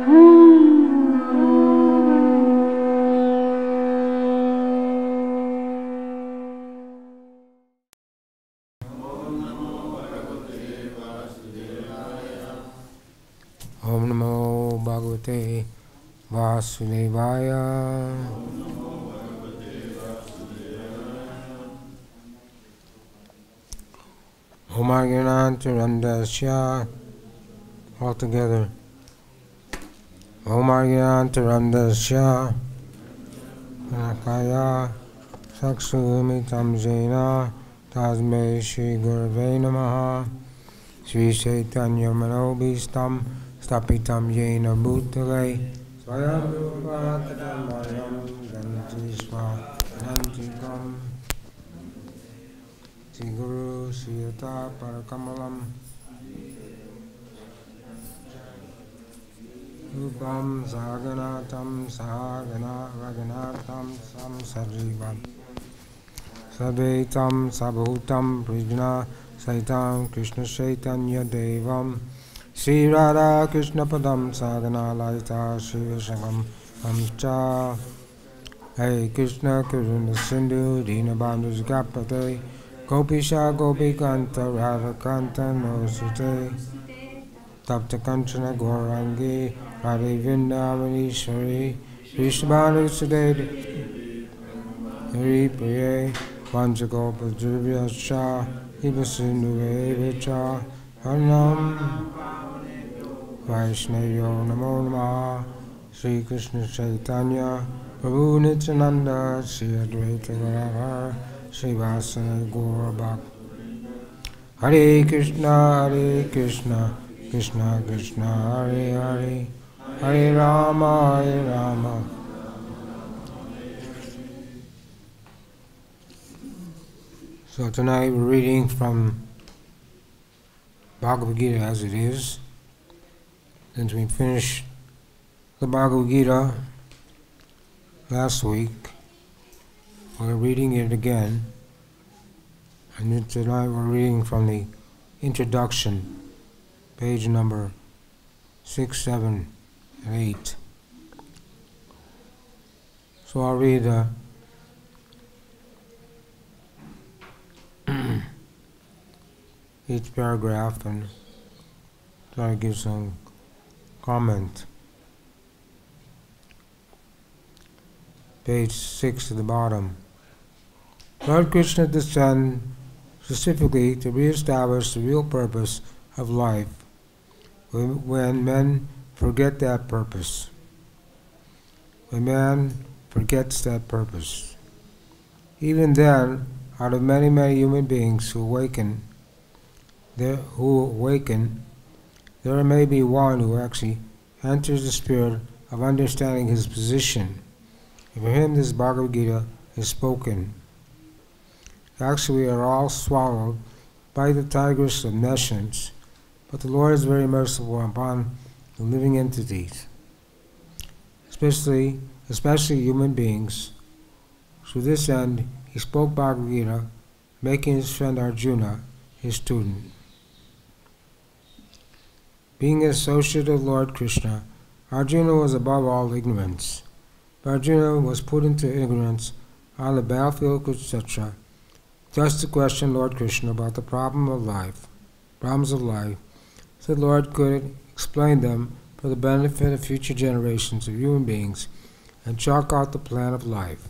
Om Namo Bhagavate Vasudevaya. Om Aryanantarandasya. All together. Om Aryanantarandasya. Nakaya Saksumitam Jena. Tasme Shri Gurave Namaha. Sri Chaitanya Manobhistam Stapitam Yena Bhutale Swayam Rupakadamayam Ganti Swa Nantikam Sri Guru Sriyata Parakamalam Rupam Saganatam Sagana Raganatam Sam Sarjivam Sadvaitam Sabhutam Prijna Saitam Krishna Chaitanya Devam Sri Radha Krishna Padam Sadhana Lalita Sri Vishangam Amcha Hey Krishna Karuna Sindhu Dina Bandhu Gapate Gopisha Gopikanta Radha Kanta Nosute Tapta Kanchana Gaurangi Radhe Vrindavaneshwari Krishna Bandhu Sudede Hari Priye Vanjagopa Drivya Shah Ivasinduve Vicha Harinam Vaishnayo Namo Namaha Sri Krishna Chaitanya Prabhu Nityananda Sri Advaita Gadadhar Sri Vasana Gaura Bhakta Hare Krishna Krishna Krishna Hare Hare Hare Rama So tonight we're reading from Bhagavad-Gita as it is. Since we finished the Bhagavad-Gita last week, we're reading it again. And then tonight we're reading from the introduction, page number 6, 7, and 8. So I'll read each paragraph and try to give some comment. Page 6 at the bottom. Lord Krishna descended specifically to re-establish the real purpose of life when men forget that purpose. When man forgets that purpose. Even then, out of many, many human beings who awaken, there may be one who actually enters the spirit of understanding his position. And for him this Bhagavad-Gita is spoken. Actually we are all swallowed by the tigress of omniscience, but the Lord is very merciful upon the living entities, especially human beings. To this end, he spoke Bhagavad-Gita, making his friend Arjuna his student. Being an associate of Lord Krishna, Arjuna was above all ignorance. But Arjuna was put into ignorance on the battlefield of Kurukshetra, thus to question Lord Krishna about the problems of life, so the Lord could explain them for the benefit of future generations of human beings and chalk out the plan of life.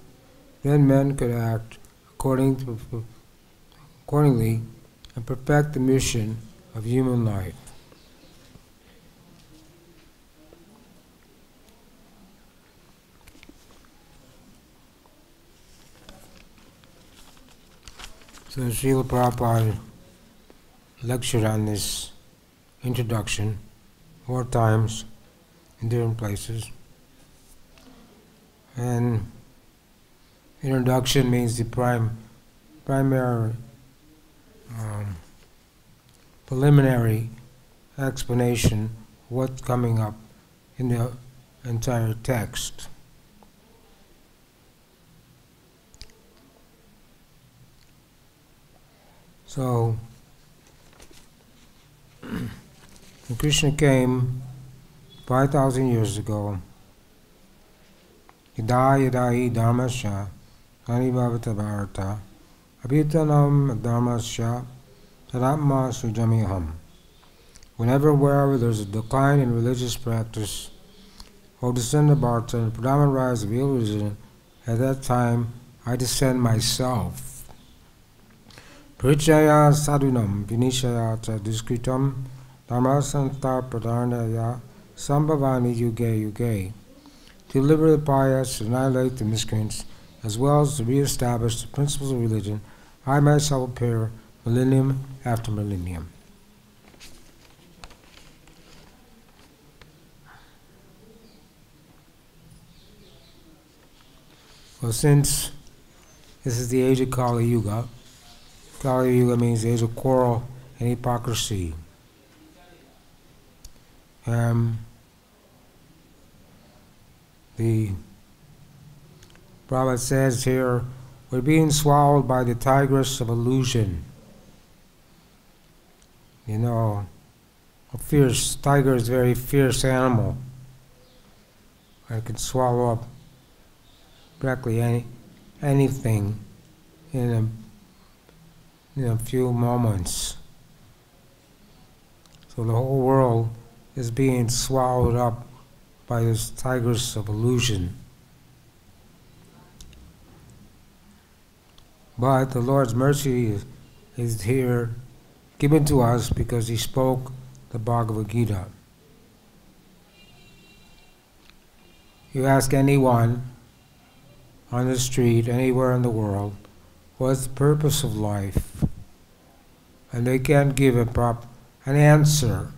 Then men could act accordingly and perfect the mission of human life. So Srila Prabhupada lectured on this introduction 4 times in different places. And introduction means the primary preliminary explanation of what's coming up in the entire text. So, when Krishna came 5,000 years ago, Yada yada hi dharmasya anibhavata bharata abhitanam dharmasya tadatma sujamiham. Whenever, wherever there is a decline in religious practice, O descendant of Bharata, and the predominant rise of real religion, at that time I descend myself. Parichaya sadhunam vinishaya cha diskritam dharmasantar pradhanaya sambhavani yuge yuge. To deliver the pious, to annihilate the miscreants, as well as to re-establish the principles of religion, I myself appear millennium after millennium. Well, since this is the age of Kali Yuga, Kali Yuga means the age of quarrel and hypocrisy. The Prophet says here, we're being swallowed by the tigress of illusion. You know, a fierce tiger is a very fierce animal. It can swallow up practically anything in a few moments. So the whole world is being swallowed up by this tigress of illusion. But the Lord's mercy is here given to us because He spoke the Bhagavad-Gita. You ask anyone on the street, anywhere in the world, what's the purpose of life? And they can't give an answer.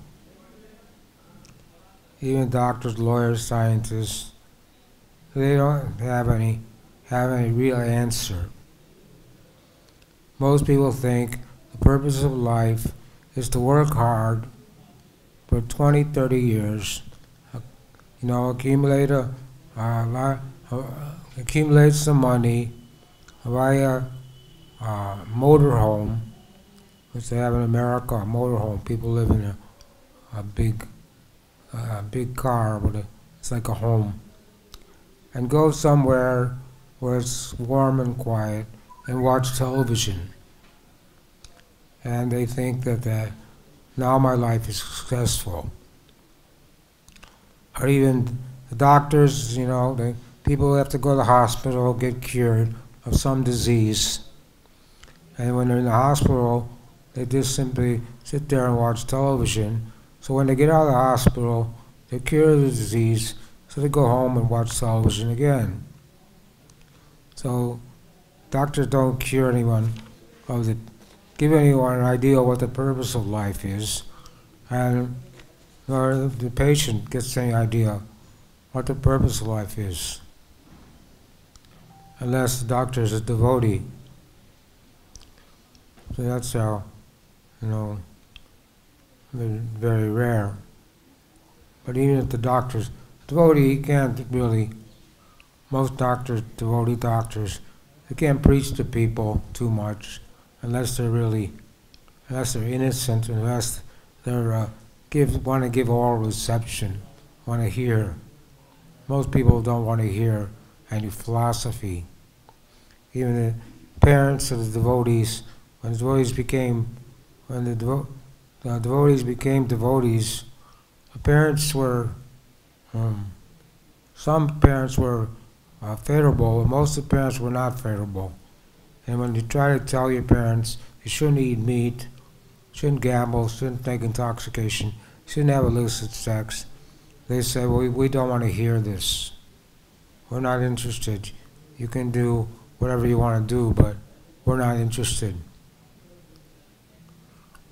Even doctors, lawyers, scientists, they don't have any real answer. Most people think the purpose of life is to work hard for 20, 30 years, accumulate some money, buy a motorhome, which they have in America, a motorhome. People live in a big car, but it's like a home, and go somewhere where it's warm and quiet and watch television. And they think that now my life is successful. Or even the doctors, people have to go to the hospital, get cured of some disease. And when they're in the hospital, they just simply sit there and watch television. So when they get out of the hospital, they cure the disease, so they go home and watch television again. So doctors don't cure anyone give anyone an idea of what the purpose of life is, and nor the patient gets any idea what the purpose of life is, unless the doctor is a devotee. So that's how, very rare. But even if the doctor's devotee, he can't really, most doctors, devotee doctors, they can't preach to people too much unless they're innocent, unless they're want to give oral reception, want to hear. Most people don't want to hear any philosophy. Even the parents of the devotees, when the devotees became devotees, the parents were, some parents were favorable, and most of the parents were not favorable. And when you try to tell your parents you shouldn't eat meat, shouldn't gamble, shouldn't take intoxication, shouldn't have illicit sex, they say, well, we don't want to hear this. We're not interested. You can do whatever you want to do, but we're not interested.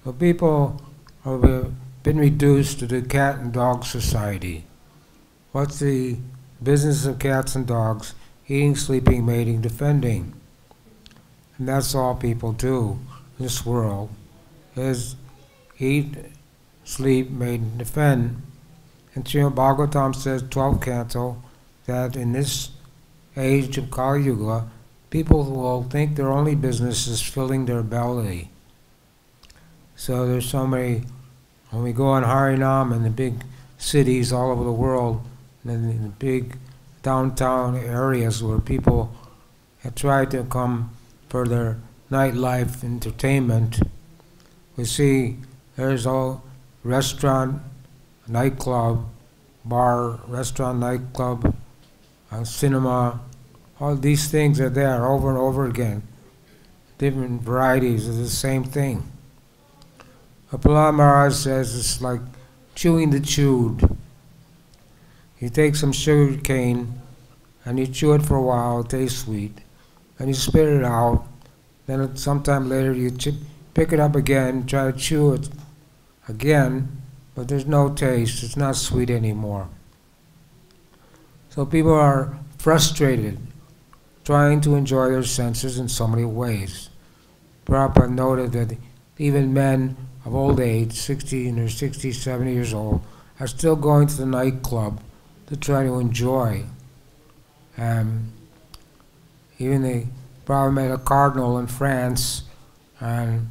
Well, people have been reduced to the cat and dog society. What's the business of cats and dogs? Eating, sleeping, mating, defending. And that's all people do in this world, is eat, sleep, mate, and defend. And Srimad Bhagavatam says, 12th canto, that in this age of Kali Yuga, people will think their only business is filling their belly. So there's so many, when we go on Harinam and the big cities all over the world, and in the big downtown areas where people have tried to come for their nightlife entertainment. We see there's all restaurant, nightclub, bar, restaurant, nightclub, cinema. All these things are there over and over again. Different varieties of the same thing. Prahlad Maharaj says it's like chewing the chewed. You take some sugar cane and you chew it for a while, it tastes sweet, and you spit it out. Then sometime later you pick it up again, try to chew it again, but there's no taste, it's not sweet anymore. So people are frustrated, trying to enjoy their senses in so many ways. Prabhupada noted that even men of old age, 60 or 60, 70 years old, are still going to the nightclub to try to enjoy. Even the Prabhupada met a cardinal in France, and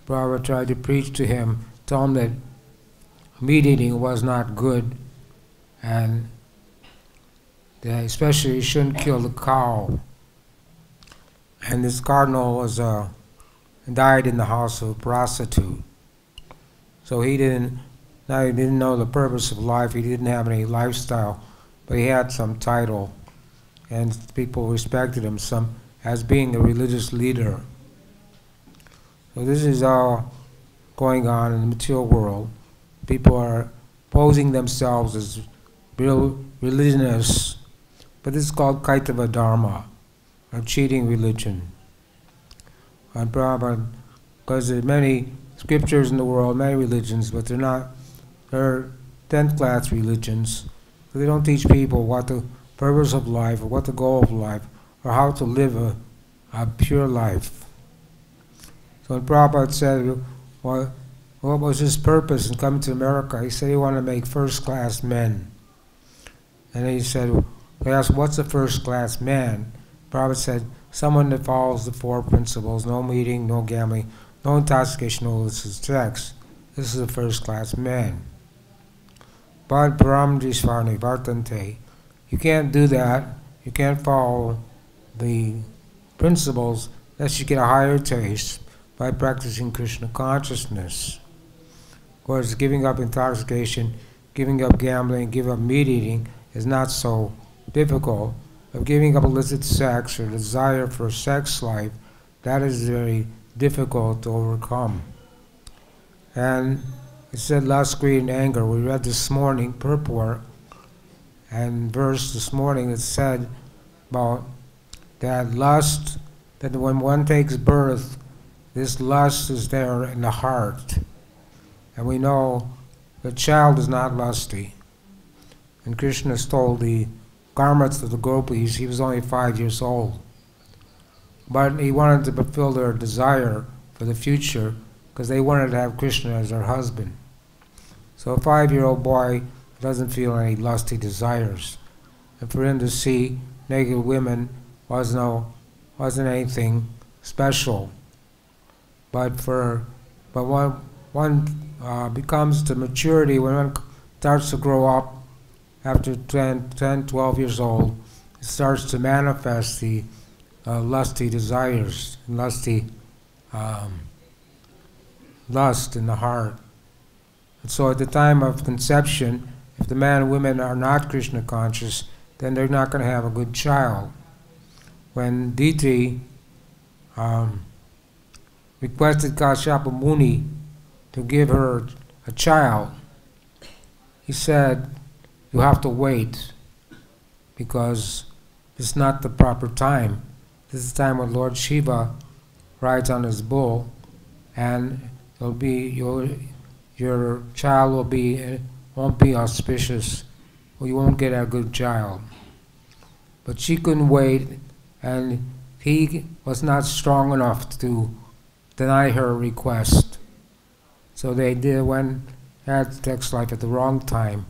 Prabhupada tried to preach to him, tell him that meat eating was not good, and that especially you shouldn't kill the cow. And this cardinal was died in the house of a prostitute. So he didn't know the purpose of life, he didn't have any lifestyle, but he had some title, and people respected him as being a religious leader. So this is all going on in the material world. People are posing themselves as real religionists, but this is called Kaitava Dharma, or cheating religion. And Prabhupada, because there are many scriptures in the world, many religions, but they're 10th class religions. They don't teach people what the purpose of life, or what the goal of life, or how to live a pure life. So when Prabhupada said, what was his purpose in coming to America? He said he wanted to make first-class men. And then he said, they asked, what's a first-class man? Prabhupada said, someone that follows the 4 principles: no eating, no gambling, no intoxication, no illicit sex. This is a first-class man. But paramdrisvarni vartante. You can't do that. You can't follow the principles unless you get a higher taste by practicing Krishna consciousness. Of course, giving up intoxication, giving up gambling, giving up meat eating is not so difficult. But giving up illicit sex or desire for sex life, that is very difficult to overcome. And it said lust, greed, and anger. We read this morning, purport, and verse this morning, it said about that lust, that when one takes birth, this lust is there in the heart. And we know the child is not lusty. And Krishna stole the garments of the gopis. He was only 5 years old. But he wanted to fulfill their desire for the future, because they wanted to have Krishna as their husband. So a 5-year-old boy doesn't feel any lusty desires. And for him to see naked women wasn't anything special. But when one becomes to maturity, when one starts to grow up after 10, 12 years old, it starts to manifest the lusty desires, lusty lust in the heart. And so at the time of conception, if the man and women are not Krishna conscious, then they're not going to have a good child. When Diti requested Kashyapa Muni to give her a child, he said, you have to wait, because it's not the proper time. This is the time when Lord Shiva rides on his bull, and your child won't be auspicious, or you won't get a good child. But she couldn't wait, and he was not strong enough to deny her request. So they had sex life at the wrong time,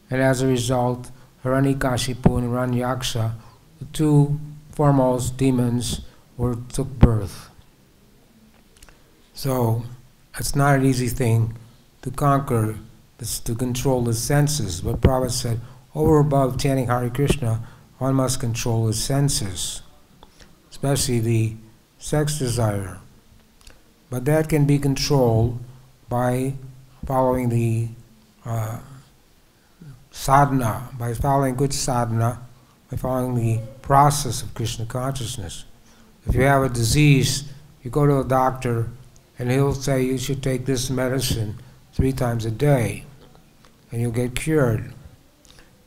and as a result, Hiranyakashipu and Hiranyaksha, the 2 foremost demons, took birth. So it's not an easy thing to conquer It's to control the senses. But Prabhupada said, over above chanting Hare Krishna, one must control his senses, especially the sex desire. But that can be controlled by following the sadhana, by following good sadhana, by following the process of Krishna consciousness. If you have a disease, you go to a doctor and he'll say you should take this medicine 3 times a day and you'll get cured.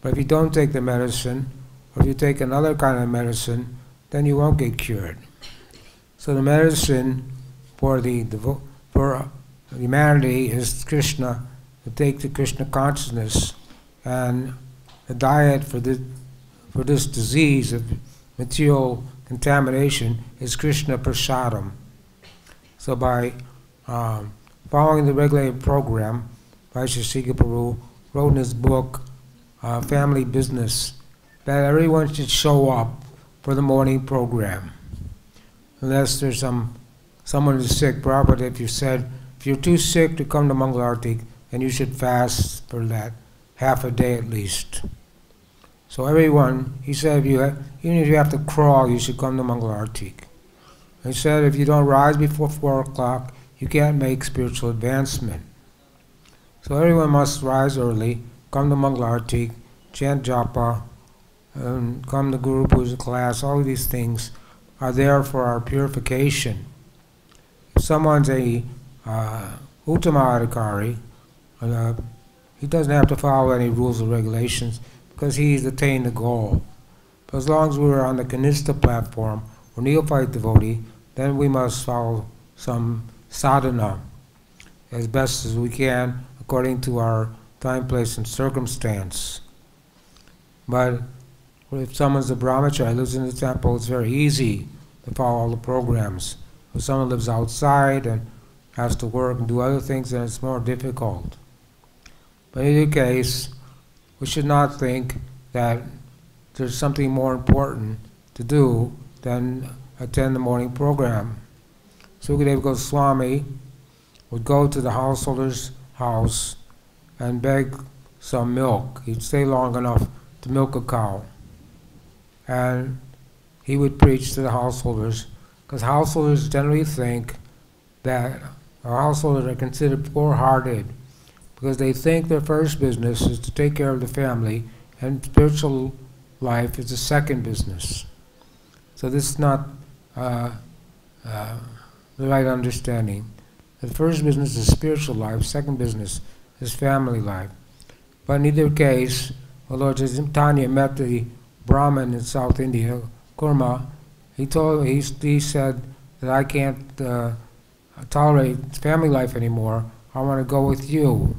But if you don't take the medicine, or if you take another kind of medicine, then you won't get cured. So the medicine for for humanity is Krishna, to take the Krishna consciousness, and the diet for this disease of material contamination is Krishna prasadam. So by following the regulated program, Vaisheshika Prabhu wrote in his book, Family Business, that everyone should show up for the morning program. Unless there's someone who's sick. Prabhupada, if you said, if you're too sick to come to Mangalarti, then you should fast for that, half a day at least. So everyone, he said, even if you have to crawl, you should come to Mangalarti. He said, if you don't rise before 4 o'clock, you can't make spiritual advancement. So everyone must rise early, come to Mangalarti, chant japa, come to Guru Puja class. All of these things are there for our purification. If someone's a Uttama Adhikari, he doesn't have to follow any rules or regulations because he's attained the goal. But as long as we're on the Kanista platform, or neophyte devotee, then we must follow some sadhana as best as we can according to our time, place, and circumstance. But if someone's a brahmachari, lives in the temple, it's very easy to follow all the programs. If someone lives outside and has to work and do other things, then it's more difficult. But in any case, we should not think that there's something more important to do than attend the morning program. Sukadeva Goswami would go to the householder's house and beg some milk. He'd stay long enough to milk a cow. And he would preach to the householders, because householders generally think that our householders are considered poor-hearted, because they think their first business is to take care of the family, and spiritual life is the second business. So this is not the right understanding. The first business is spiritual life, second business is family life. But in either case, when Lord Chaitanya met the Brahmin in South India, Kurma, he said that I can't tolerate family life anymore, I want to go with you.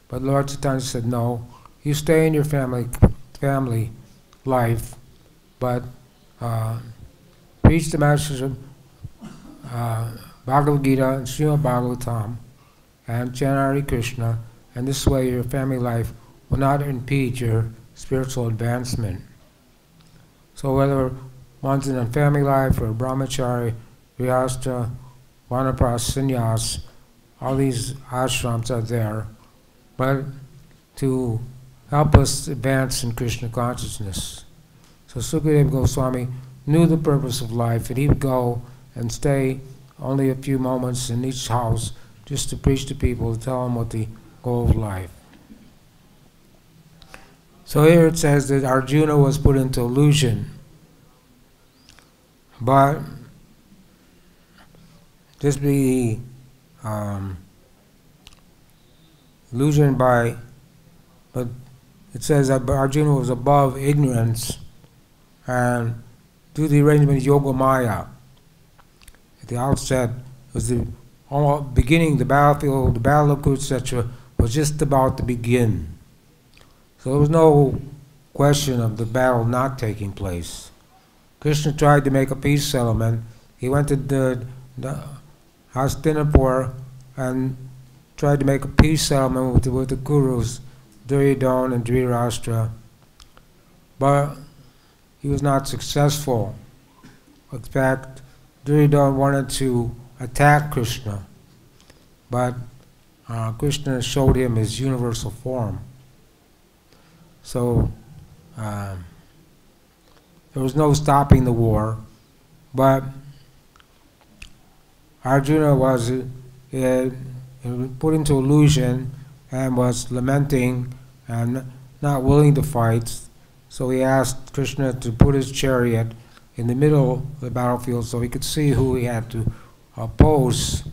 But Lord Chaitanya said, no, you stay in your family life, but preach the message of Bhagavad-Gita and Srimad Bhagavatam and chant Hare Krishna, and this way your family life will not impede your spiritual advancement. So whether one's in a family life or a brahmachari, grihastha, vanaprastha, sannyas, all these ashrams are there, but to help us advance in Krishna consciousness. So Sukadeva Goswami knew the purpose of life, and he would go and stay only a few moments in each house just to preach to people, to tell them what the goal of life. So here it says that Arjuna was put into illusion, but this be illusion by, but it says that Arjuna was above ignorance and do the arrangement of Yoga Maya. At the outset, it was the beginning, the battlefield, the battle of Kurukshetra was just about to begin. So there was no question of the battle not taking place. Krishna tried to make a peace settlement. He went to the Hastinapur and tried to make a peace settlement with the Kurus, Duryodhana and Dhritarashtra, but he was not successful. In fact, Duryodhana wanted to attack Krishna, but Krishna showed him his universal form. So there was no stopping the war, but Arjuna was put into illusion and was lamenting and not willing to fight. So he asked Krishna to put his chariot in the middle of the battlefield so he could see who he had to oppose.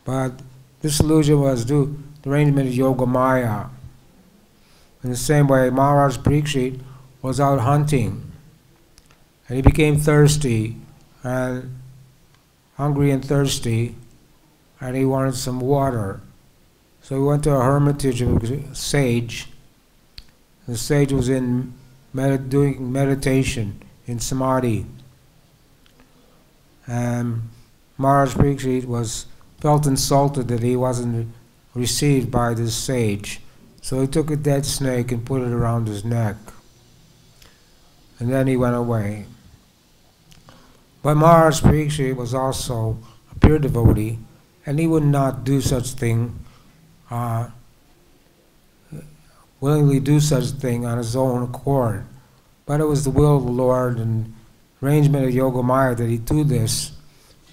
But this illusion was the arrangement of Yoga Maya. In the same way, Maharaj Parikshit was out hunting, and he became thirsty, and hungry and thirsty, and he wanted some water. So he went to a hermitage of a sage. The sage was doing meditation in samadhi, and Maharaj Parikshit felt insulted that he wasn't received by this sage. So he took a dead snake and put it around his neck. And then he went away. But Maharaj Parikshit was also a pure devotee, and he would not do such thing, willingly do such a thing on his own accord. But it was the will of the Lord and arrangement of Yoga Maya that he do this,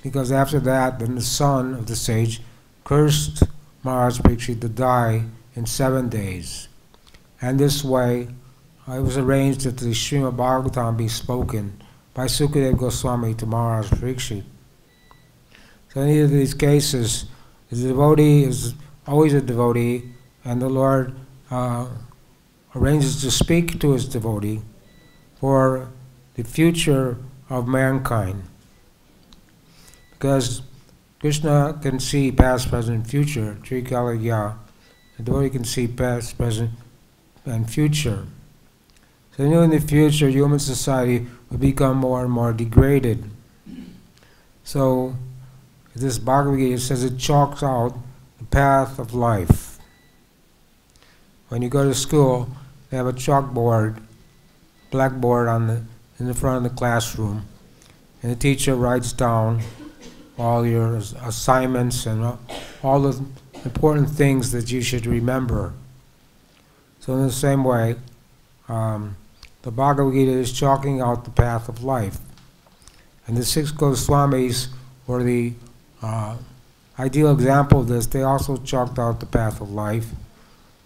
because after that, then the son of the sage cursed Maharaj Parikshit to die in 7 days. And this way, it was arranged that the Srimad Bhagavatam be spoken by Sukadeva Goswami to Maharaj Parikshit. So in either of these cases, the devotee is always a devotee, and the Lord arranges to speak to his devotee for the future of mankind. Because Krishna can see past, present, future, Trikalayya. The devotee can see past, present, and future. So he knew in the future human society would become more and more degraded. So this Bhagavad-Gita says it chalks out the path of life. When you go to school, they have a chalkboard, blackboard in the front of the classroom, and the teacher writes down all your assignments and all the important things that you should remember. So in the same way, the Bhagavad-Gita is chalking out the path of life. And the 6 Goswamis were the ideal example of this. They also chalked out the path of life.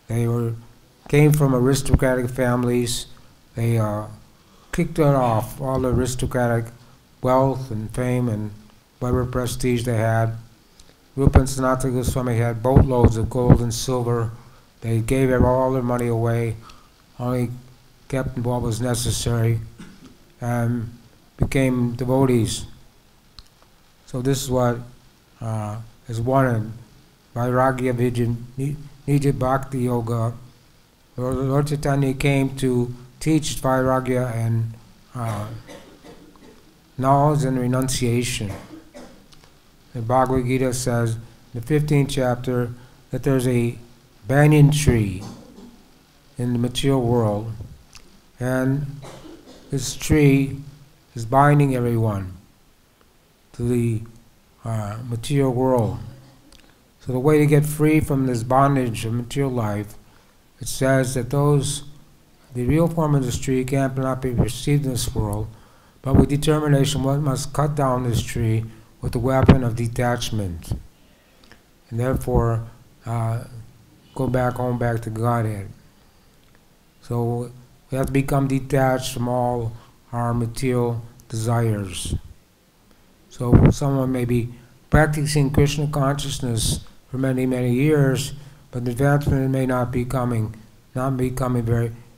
They came from aristocratic families. They kicked it off, all the aristocratic wealth and fame and whatever prestige they had. Rupa and Sanatana Goswami had boatloads of gold and silver. They gave all their money away, only kept what was necessary, and became devotees. So this is what is wanted. Vairagya Nija bhakti-yoga. Lord Chaitanya came to teach Vairagya and knowledge and renunciation. The Bhagavad-Gita says, in the 15th chapter, that there's a banyan tree in the material world, and this tree is binding everyone to the material world. So the way to get free from this bondage of material life, it says that the real form of this tree cannot be perceived in this world, but with determination one must cut down this tree with the weapon of detachment, and therefore go back to Godhead. So we have to become detached from all our material desires. So someone may be practicing Krishna consciousness for many, many years, but the advancement may not be coming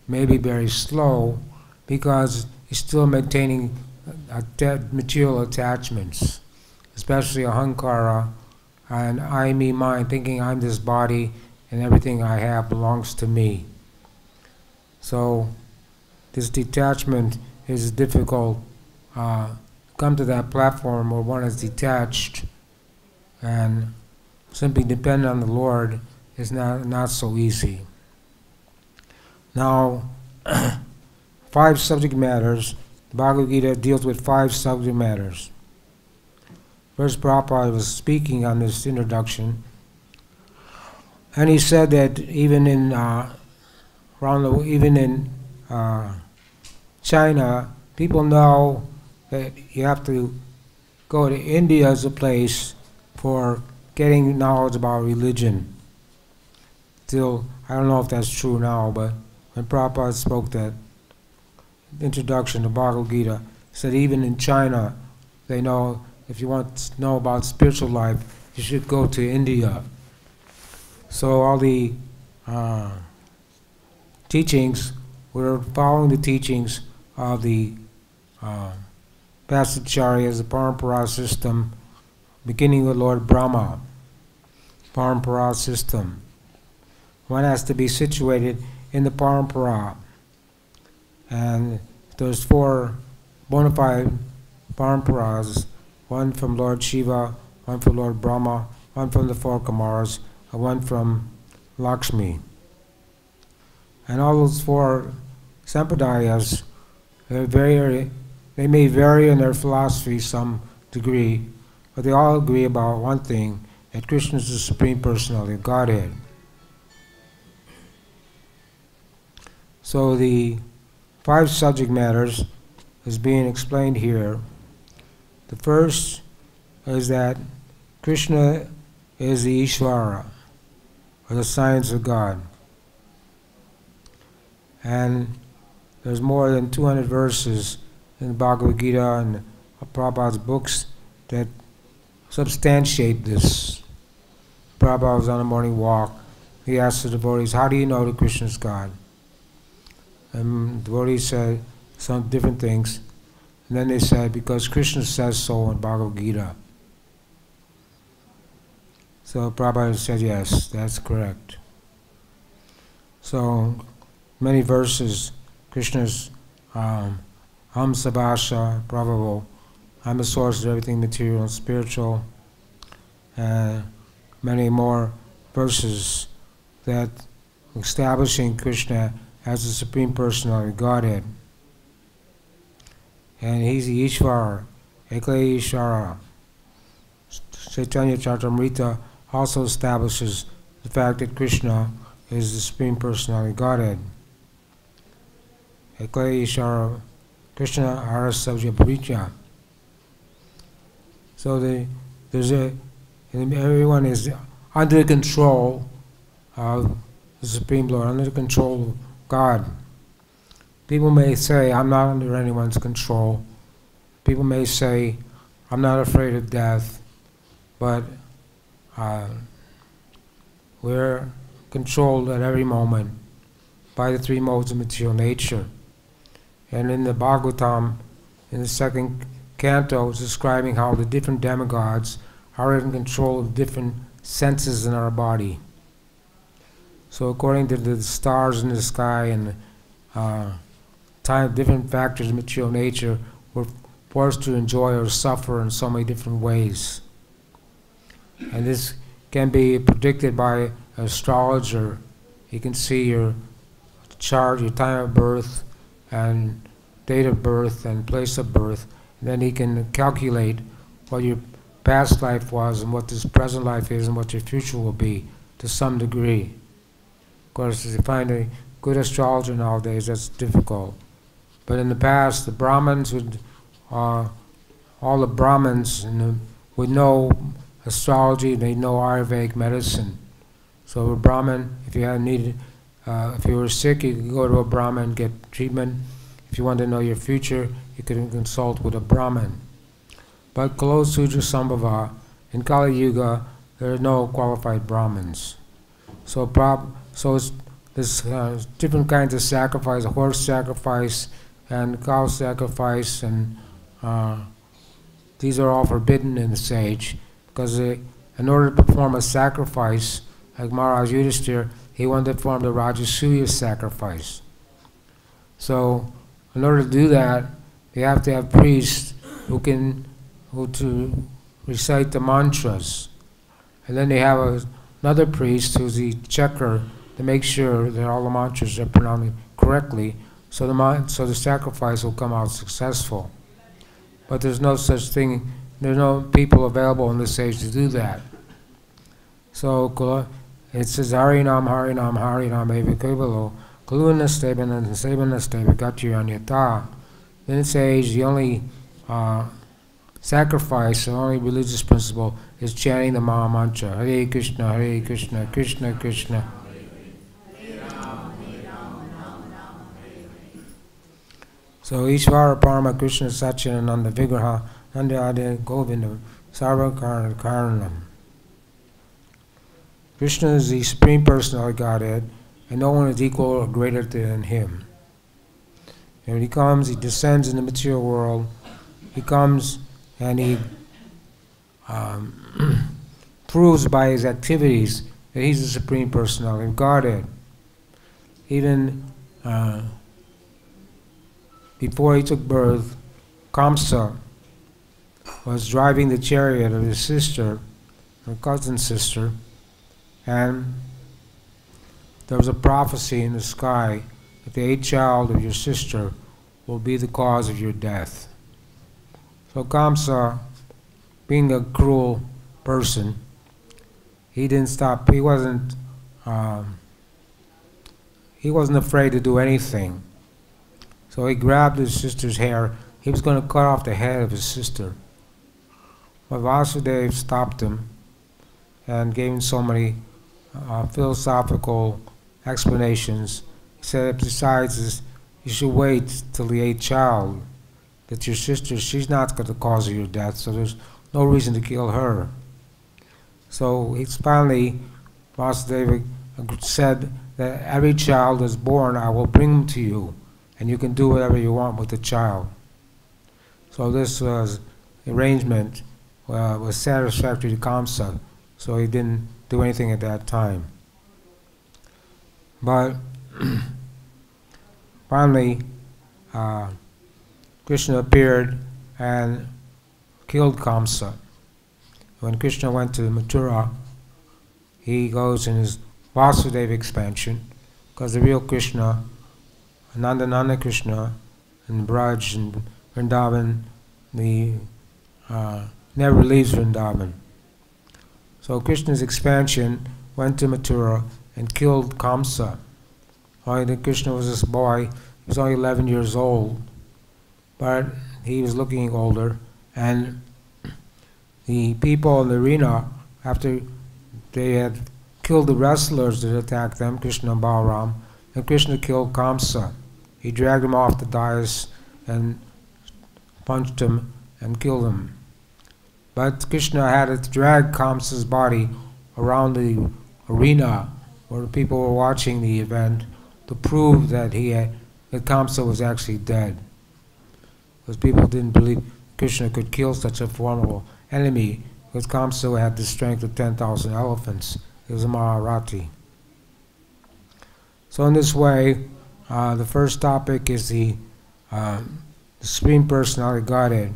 very slow, because he's still maintaining material attachments, especially ahankara and I, me, mine, thinking I'm this body and everything I have belongs to me. So this detachment is difficult. Come to that platform where one is detached and simply depend on the Lord is not so easy. Now, 5 subject matters. The Bhagavad Gita deals with 5 subject matters. First, Prabhupada was speaking on this introduction. And he said that even in China, people know that you have to go to India as a place for getting knowledge about religion. Still, I don't know if that's true now, but when Prabhupada spoke that introduction to Bhagavad-Gita, said even in China, they know if you want to know about spiritual life, you should go to India. So all the teachings, we're following the teachings of the Pasacharyas, the Parampara system, beginning with Lord Brahma, Parampara system. One has to be situated in the Parampara. And there's 4 bona fide Paramparas, one from Lord Shiva, one from Lord Brahma, one from the 4 Kumaras, and one from Lakshmi. And all those 4 Sampradayas, they may vary in their philosophy some degree, but they all agree about one thing, that Krishna is the Supreme Personality of Godhead. So the 5 subject matters is being explained here. The first is that Krishna is the Ishvara, or the science of God. And there's more than 200 verses in the Bhagavad-Gita and Prabhupada's books that substantiate this. Prabhupada was on a morning walk. He asked the devotees, how do you know that Krishna is God? And the devotees said some different things. And then they said, because Krishna says so in Bhagavad-Gita. So Prabhupada said, yes, that's correct. So many verses, Krishna's Ham Sabhasha, Prabhu, I'm the source of everything material and spiritual, and many more verses that establishing Krishna as the Supreme Personality of Godhead. And he's the Ishvara, Ekale Ishvara. Chaitanya Charitamrita also establishes the fact that Krishna is the Supreme Personality of Godhead. Ekale Ishvara, Krishna Ara Sabja Paricha. So everyone is under the control of the Supreme Lord, under the control of God. People may say, I'm not under anyone's control. People may say, I'm not afraid of death, but we're controlled at every moment by the 3 modes of material nature. And in the Bhagavatam, in the 2nd canto, it's describing how the different demigods are in control of different senses in our body. So according to the stars in the sky and different factors of material nature, we're forced to enjoy or suffer in so many different ways. And this can be predicted by an astrologer. He can see your chart, your time of birth, and date of birth, and place of birth. And then he can calculate what your past life was, and what this present life is, and what your future will be, to some degree. Of course, if you find a good astrologer nowadays, that's difficult. But in the past, the Brahmins would, all the Brahmins would know astrology, they know Ayurvedic medicine. So a Brahmin, if you were sick, you could go to a Brahmin and get treatment. If you want to know your future, you could consult with a Brahmin. But Kalo Sudra Sambhava, in Kali Yuga, there are no qualified Brahmins. So there's different kinds of sacrifice, horse sacrifice and cow sacrifice, and these are all forbidden in the sage, because in order to perform a sacrifice, like Maharaj Yudhishthira, he wanted to perform the Rajasuya sacrifice. So in order to do that, you have to have priests who to recite the mantras. And then they have another priest who's the checker to make sure that all the mantras are pronounced correctly, so the sacrifice will come out successful. But there's no such thing, there's no people available in this age to do that. So It says Harinam, Harinam, Harinam, Eva Kibalo, Kaluna statement and Sabana statement, Gachiranyata. Then it says the only sacrifice, the only religious principle is chanting the Maha Mantra, Hare Krishna, Krishna Krishna. So Ishvara Parama Krishna Satchidananda Vigraha Nandayade Govinda Sarva Karanam. Krishna is the Supreme Personality of Godhead, and no one is equal or greater than him. And when he comes, he descends in the material world. He comes and he proves by his activities that he's the Supreme Personality of Godhead. Even before he took birth, Kamsa was driving the chariot of his sister, her cousin sister, and there was a prophecy in the sky that the eighth child of your sister will be the cause of your death. So Kamsa, being a cruel person, he didn't stop. He wasn't afraid to do anything. So he grabbed his sister's hair. He was going to cut off the head of his sister. But Vasudeva stopped him and gave him so many philosophical explanations. He said, besides this, you should wait till the eighth child. That your sister, she's not the cause of your death, so there's no reason to kill her. So he's finally, Vasudeva said that every child that's born, I will bring him to you, and you can do whatever you want with the child. So this arrangement was satisfactory to Kamsa, so he didn't do anything at that time. But finally, Krishna appeared and killed Kamsa. When Krishna went to Mathura, he goes in his Vasudeva expansion, because the real Krishna, Nanda Krishna, and Braj and Vrindavan, never leaves Vrindavan. So Krishna's expansion went to Mathura and killed Kamsa. Only that Krishna was this boy, he was only 11 years old, but he was looking older, and the people in the arena, after they had killed the wrestlers that attacked them, Krishna and Balaram, and Krishna killed Kamsa. He dragged him off the dais and punched him and killed him. But Krishna had to drag Kamsa's body around the arena where the people were watching the event to prove that that Kamsa was actually dead. Because people didn't believe Krishna could kill such a formidable enemy, because Kamsa had the strength of 10,000 elephants. It was a Maharati. So in this way, the first topic is the Supreme Personality of Godhead,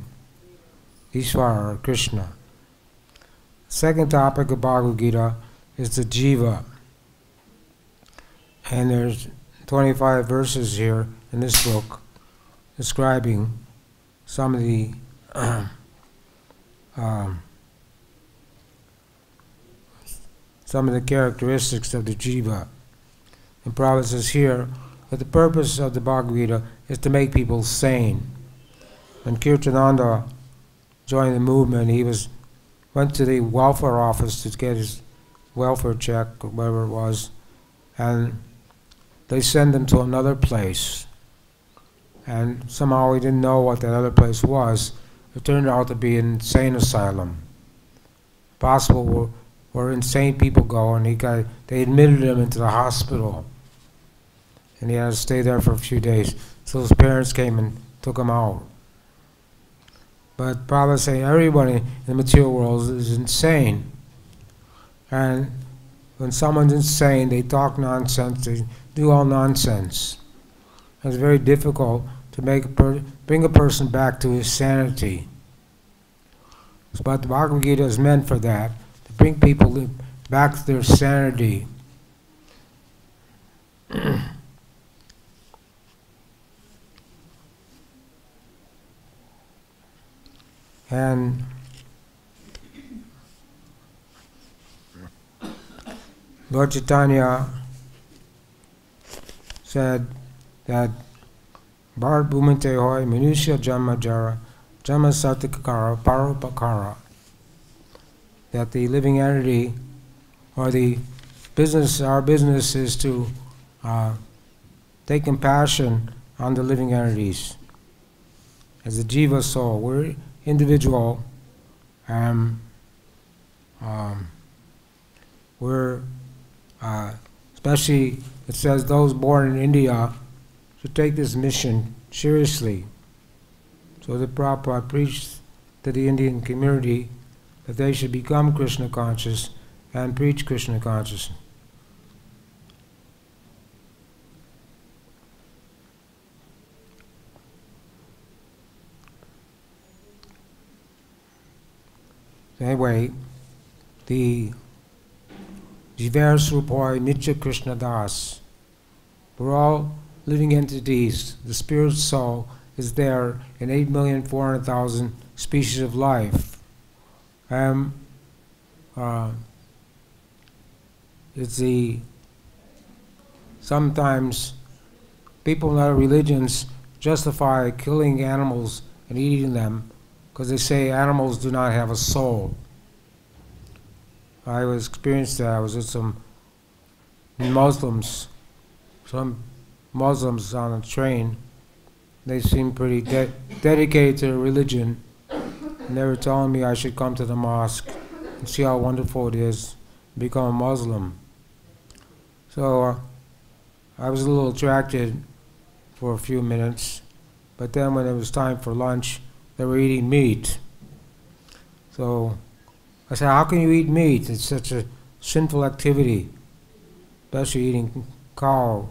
Ishvara or Krishna. The second topic of Bhagavad-Gita is the Jiva. And there's 25 verses here in this book describing some of the characteristics of the Jiva. And Prabhupada says here that the purpose of the Bhagavad Gita is to make people sane. When Kirtananda joined the movement, he went to the welfare office to get his welfare check or whatever it was, and they sent him to another place. And somehow he didn't know what that other place was. It turned out to be an insane asylum. Possible where insane people go, and they admitted him into the hospital. And he had to stay there for a few days. So his parents came and took him out. But Prabhupada saying everybody in the material world is insane. And when someone's insane, they talk nonsense, they do all nonsense. It's very difficult to bring a person back to his sanity. But the Bhagavad Gita is meant for that, to bring people back to their sanity. And Lord Chaitanya said that Bharat Bhumite Hoy Manusya Jamma Jara Jamma Satikakara Parupakara, that the living entity, or the business, our business is to take compassion on the living entities. As a jiva soul, we're individual, we're especially, it says those born in India should take this mission seriously. So the Prabhupada preached to the Indian community that they should become Krishna conscious and preach Krishna consciousness. Anyway, the Jivar Srupoy Nitya Krishna Das, we're all living entities. The spirit soul is there in 8,400,000 species of life. Sometimes people in other religions justify killing animals and eating them because they say animals do not have a soul. I experienced that. I was with some Muslims on a train. They seemed pretty dedicated to religion, and they were telling me I should come to the mosque and see how wonderful it is to become a Muslim. So I was a little attracted for a few minutes, but then when it was time for lunch, they were eating meat. So I said, how can you eat meat? It's such a sinful activity, especially eating cow,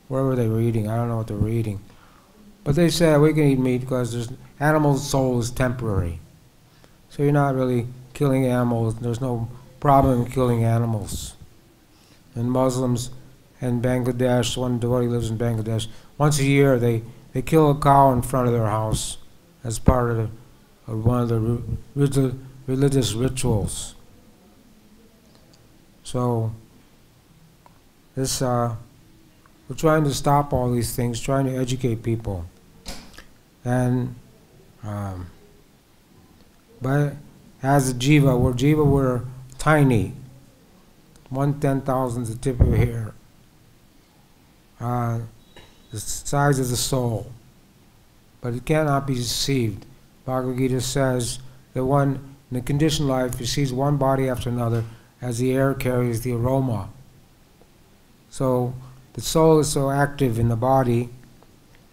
wherever they were eating. I don't know what they were eating. But they said we can eat meat because animal's soul is temporary. So you're not really killing animals. There's no problem in killing animals. And Muslims in Bangladesh, one devotee lives in Bangladesh, once a year they kill a cow in front of their house as part of one of the religious rituals. So this we're trying to stop all these things, trying to educate people. And but as a jiva, we're tiny. 1/10,000th the tip of your hair. The size of the soul. But it cannot be deceived. Bhagavad-Gita says that one, in the conditioned life, he sees one body after another as the air carries the aroma. So the soul is so active in the body,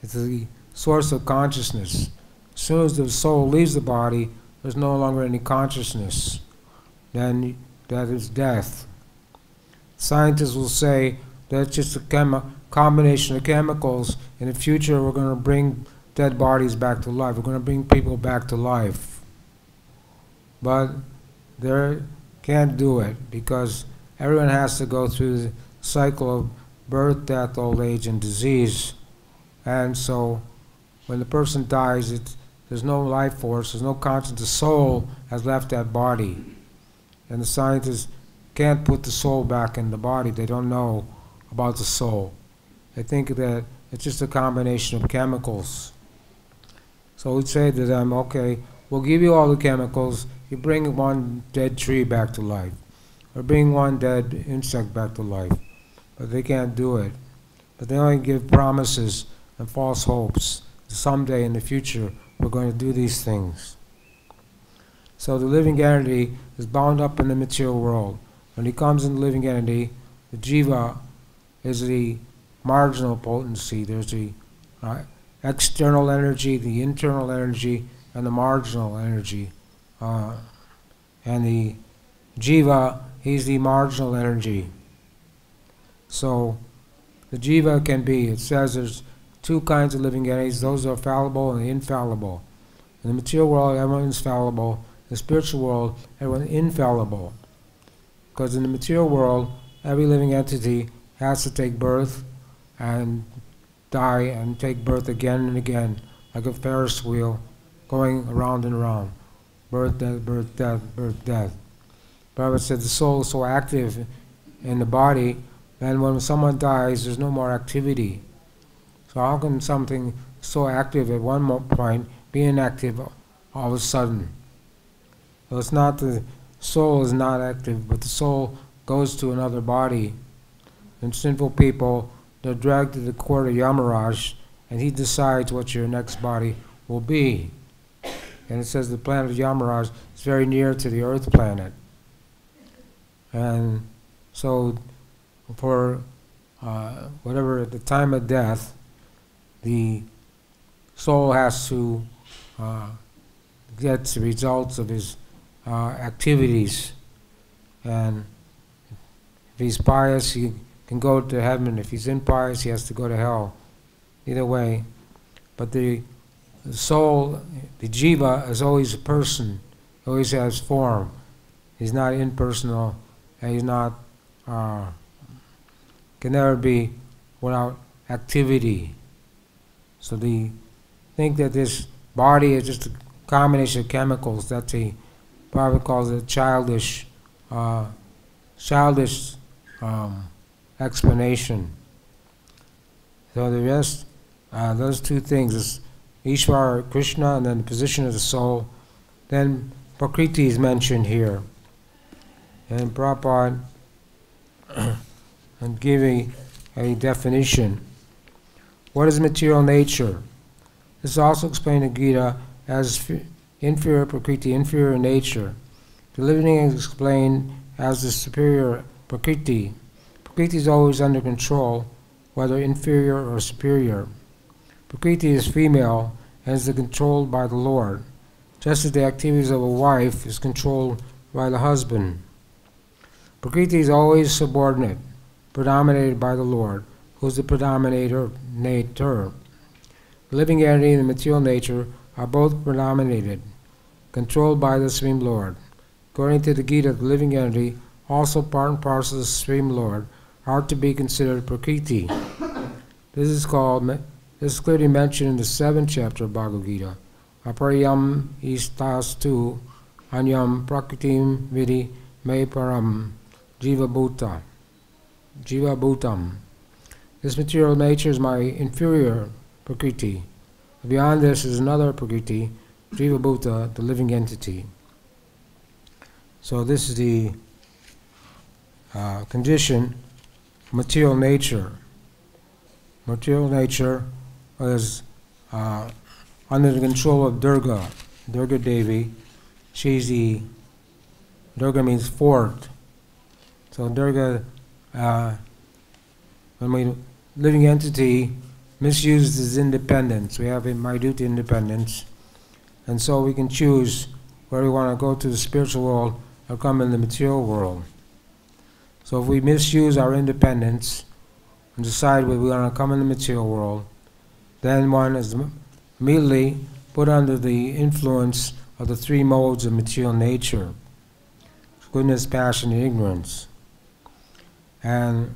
it's the source of consciousness. As soon as the soul leaves the body, there's no longer any consciousness. Then that is death. Scientists will say that it's just a combination of chemicals. In the future, we're going to bring dead bodies back to life. We're going to bring people back to life. But they can't do it because everyone has to go through the cycle of birth, death, old age, and disease. And so when the person dies, there's no life force, there's no conscience. The soul has left that body. And the scientists can't put the soul back in the body. They don't know about the soul. They think that it's just a combination of chemicals. So we'd say to them, okay, we'll give you all the chemicals, you bring one dead tree back to life, or bring one dead insect back to life. But they can't do it. But they only give promises and false hopes. Someday in the future, we're going to do these things. So the living entity is bound up in the material world. When he comes in the living entity, the jiva is the marginal potency. There's the external energy, the internal energy, and the marginal energy. And the jiva, he's the marginal energy. So the jiva can be, it says there's two kinds of living entities, those are fallible and infallible. In the material world, everyone's fallible. In the spiritual world, everyone's infallible. Because in the material world, every living entity has to take birth and die and take birth again and again, like a Ferris wheel going around and around. Birth, death, birth, death, birth, death. Prabhupada said the soul is so active in the body, then when someone dies, there's no more activity. So how can something so active at one point be inactive all of a sudden? So it's not the soul is not active, but the soul goes to another body. And sinful people, they're dragged to the court of Yamaraj, and he decides what your next body will be. And it says the planet of Yamaraj is very near to the Earth planet. And so for whatever, at the time of death, the soul has to get the results of his activities. And if he's pious, he can go to heaven. If he's impious, he has to go to hell. Either way. But the soul, the jiva, is always a person. He always has form. He's not impersonal, and he's not, can never be without activity. So they think that this body is just a combination of chemicals. That's a, Prabhupada calls it childish explanation. So the rest, those two things, is Ishvara, Krishna, and then the position of the soul. Then Prakriti is mentioned here. And Prabhupada and giving a definition. What is material nature? This is also explained in Gita as inferior Prakriti, inferior nature. The living is explained as the superior Prakriti. Prakriti is always under control, whether inferior or superior. Prakriti is female and is controlled by the Lord, just as the activities of a wife is controlled by the husband. Prakriti is always subordinate, predominated by the Lord, who is the predominator. The living entity and the material nature are both predominated, controlled by the Supreme Lord. According to the Gita, the living entity, also part and parcel of the Supreme Lord, are to be considered Prakriti. This is clearly mentioned in the 7th chapter of Bhagavad-Gita. Aparyam istastu anyam prakritim vidi me param jiva bhutam. This material nature is my inferior Prakriti. Beyond this is another Prakriti, Jiva Bhuta, the living entity. So this is the condition, material nature. Material nature is under the control of Durga Devi. Durga means fort. So Durga, when we living entity misuses his independence. We have a minute independence, and so we can choose whether we want to go to the spiritual world or come in the material world. So if we misuse our independence and decide whether we want to come in the material world, then one is immediately put under the influence of the three modes of material nature: goodness, passion, and ignorance. And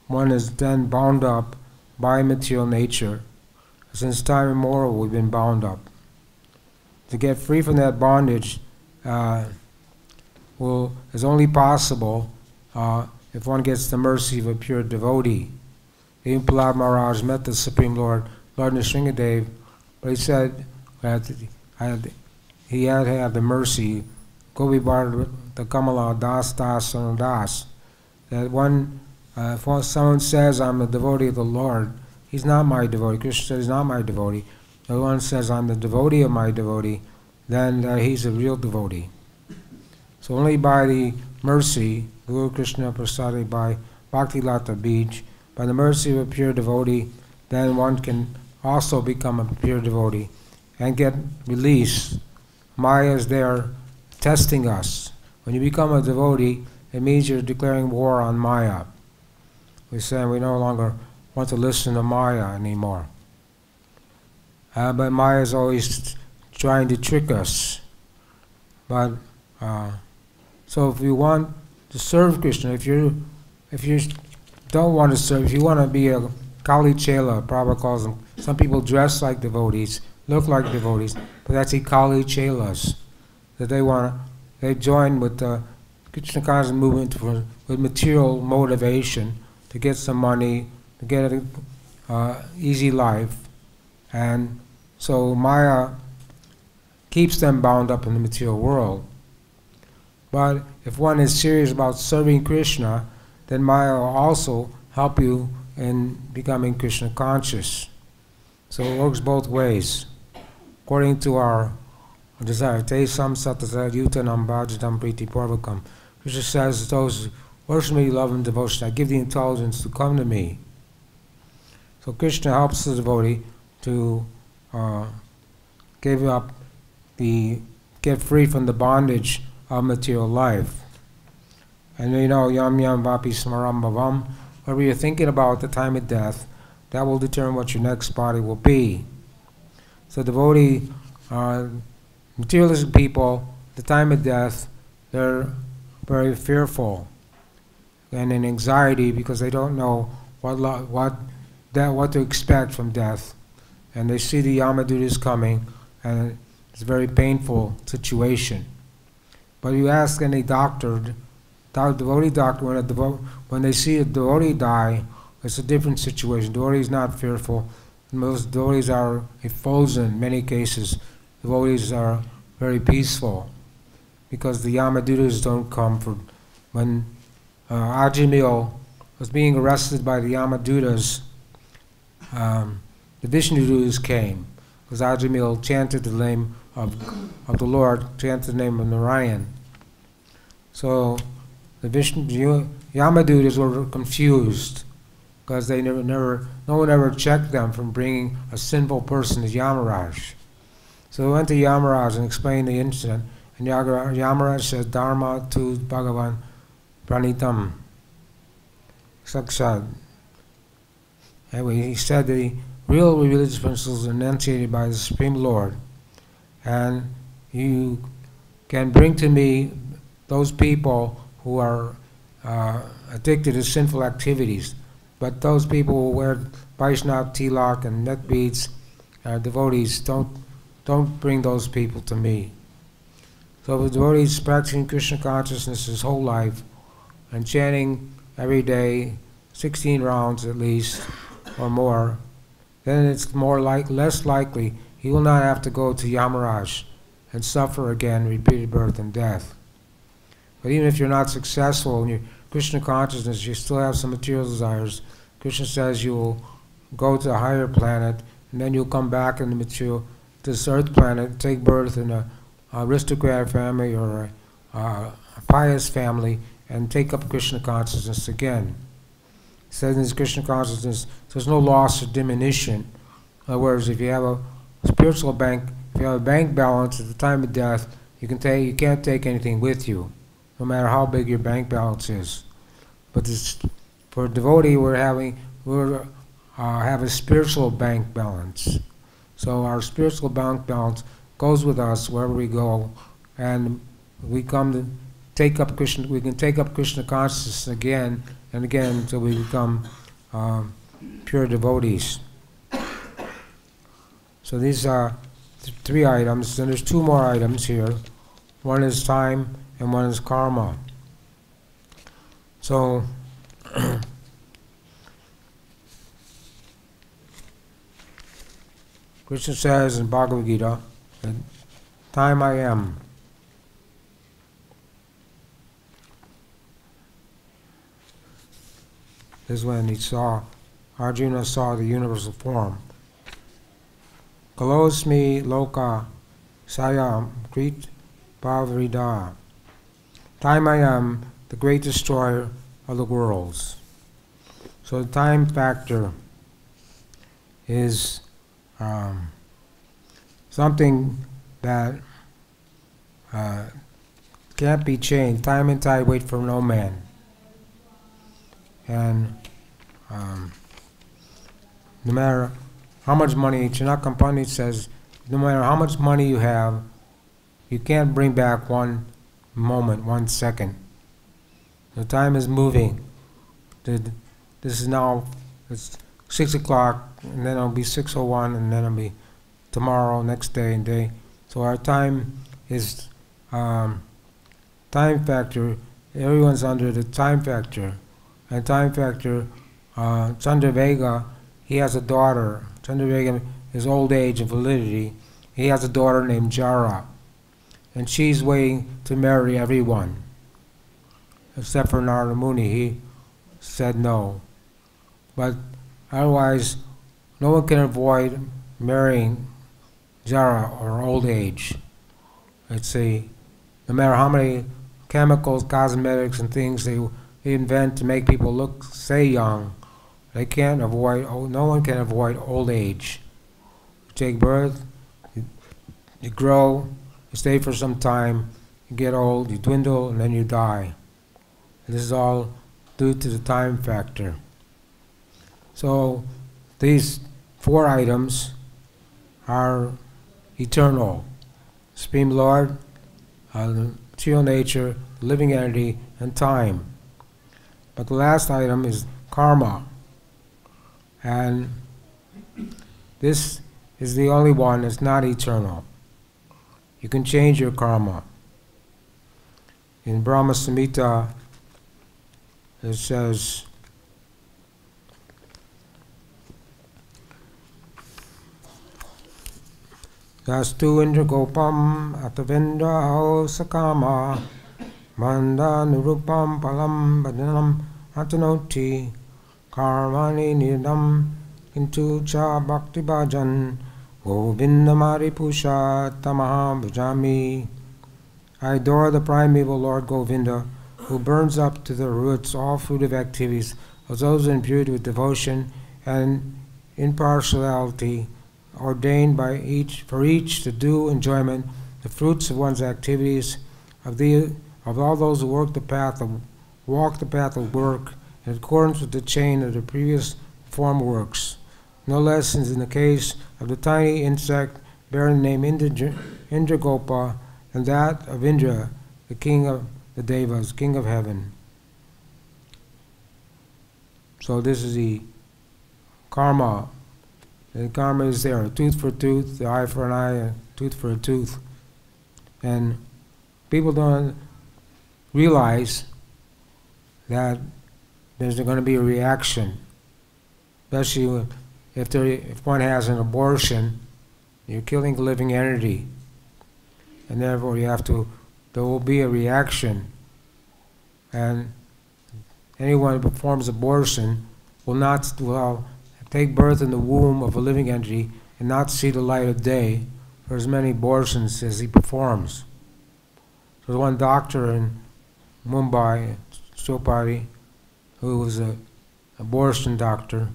one is then bound up by material nature. Since time immemorial, we've been bound up. To get free from that bondage is only possible if one gets the mercy of a pure devotee. Even Prahlad Maharaj met the Supreme Lord, Lord Nrsingadev, but he said that he had to have the mercy, Gopi Bharat the Kamala Das Das Das, that one, if someone says, I'm a devotee of the Lord, he's not my devotee. Krishna says he's not my devotee. If one says, I'm the devotee of my devotee, then he's a real devotee. So only by the mercy, Guru Krishna Prasadi, by Bhakti Lata Bij, by the mercy of a pure devotee, then one can also become a pure devotee and get release. Maya is there testing us. When you become a devotee, it means you're declaring war on Maya. We're saying we no longer want to listen to Maya anymore. But Maya is always trying to trick us. But so if you want to serve Krishna, if you don't want to serve, if you want to be a Kali Chela, Prabhupada calls them. Some people dress like devotees, look like devotees, but that's the Kali Chelas. That they join with Krishna consciousness movement with material motivation to get some money, to get an easy life, and so Maya keeps them bound up in the material world. But if one is serious about serving Krishna, then Maya will also help you in becoming Krishna conscious. So it works both ways, according to our desire. Tesam satasa yutanam bhajatam priti parvakam. Krishna says, those who worship me, love and devotion, I give the intelligence to come to me. So Krishna helps the devotee to get free from the bondage of material life. And yam yam vapi smaram bhavam, whatever you're thinking about at the time of death, that will determine what your next body will be. So devotee, materialistic people, at the time of death, they're very fearful and in anxiety because they don't know what to expect from death. And they see the Yamadutas coming, and it's a very painful situation. But you ask any doctor, devotee doctor, when they see a devotee die, it's a different situation. Devotee is not fearful. Most devotees are effulgent in many cases. Devotees are very peaceful because the Yamadutas don't come for. When Ajamil was being arrested by the Yamadutas, the Vishnudutas came because Ajamil chanted the name of the Lord, chanted the name of Narayan. So the Yamadutas were confused because they no one ever checked them from bringing a sinful person to Yamaraj. So they went to Yamaraj and explained the incident, and Yamaraj said, Dharma tu Bhagavan pranitam saksad. Anyway, he said the real religious principles are enunciated by the Supreme Lord, and you can bring to me those people who are addicted to sinful activities. But those people who wear Vaishnav tilak and neck beads, devotees, don't bring those people to me. So if a devotee is practicing Krishna consciousness his whole life and chanting every day 16 rounds at least or more, then it's less likely he will not have to go to Yamaraj and suffer again repeated birth and death. But even if you're not successful in your Krishna consciousness, you still have some material desires. Krishna says you will go to a higher planet, and then you'll come back in to this earth planet, take birth in an aristocratic family or a pious family, and take up Krishna consciousness again. He says in his Krishna consciousness, there's no loss or diminution. In other words, if you have a spiritual bank, if you have a bank balance at the time of death, you can't take anything with you, no matter how big your bank balance is. But for a devotee, we have a spiritual bank balance. So our spiritual bank balance goes with us wherever we go, and we come to take up Krishna. We can take up Krishna consciousness again and again until we become pure devotees. So these are three items, and there's two more items here. One is time, and one is karma. So Krishna says in Bhagavad-Gita, that time I am. This is when Arjuna saw the universal form. Kalosmi loka sayam krit pavrida. Time I am, the great destroyer of the worlds. So the time factor is something that can't be changed. Time and tide wait for no man. And no matter how much money, Chanakam Pandit says, no matter how much money you have, you can't bring back one moment, 1 second. The time is moving. This is now, it's 6 o'clock, and then it'll be 6:01, and then it'll be tomorrow, next day, and day. So our time is, time factor everyone's under the time factor. And time factor, Chandravega, he has a daughter. Chandravega is old age and validity. He has a daughter named Jara. And she's waiting to marry everyone. Except for Narada Muni, he said no. But otherwise, no one can avoid marrying Jara or old age. Let's see, no matter how many chemicals, cosmetics, and things they invent to make people look, say young, they can't avoid, no one can avoid old age. You take birth, you grow, you stay for some time, you get old, you dwindle, and then you die. And this is all due to the time factor. So these 4 items are eternal. Supreme Lord, the material nature, living entity, and time. But the last item is karma. And this is the only one that's not eternal. You can change your karma. In Brahma Samhita, it says, Yastu Indragopam Atavendra Sakama Manda Nurupam Palam Badanam Atanoti Karmani Nidam Kintu Cha Bhakti Bhajan Govindamari Pusha Tamaha Bhajami. I adore the primeval Lord Govinda, who burns up to the roots all fruitive activities of those imbued with devotion and impartiality, ordained by for each to do enjoyment the fruits of one's activities, of all those who walk the path of work in accordance with the chain of the previous form works. No less is in the case of the tiny insect bearing the name Indragopa and that of Indra, the king of the Devas, king of heaven. So this is the karma. The karma is there, a tooth for a tooth, the eye for an eye, a tooth for a tooth. And people don't realize that there's going to be a reaction, especially if one has an abortion, you're killing a living entity. And therefore there will be a reaction. And anyone who performs abortion will take birth in the womb of a living entity and not see the light of day for as many abortions as he performs. So there's one doctor in Mumbai, Chopati, who was an abortion doctor.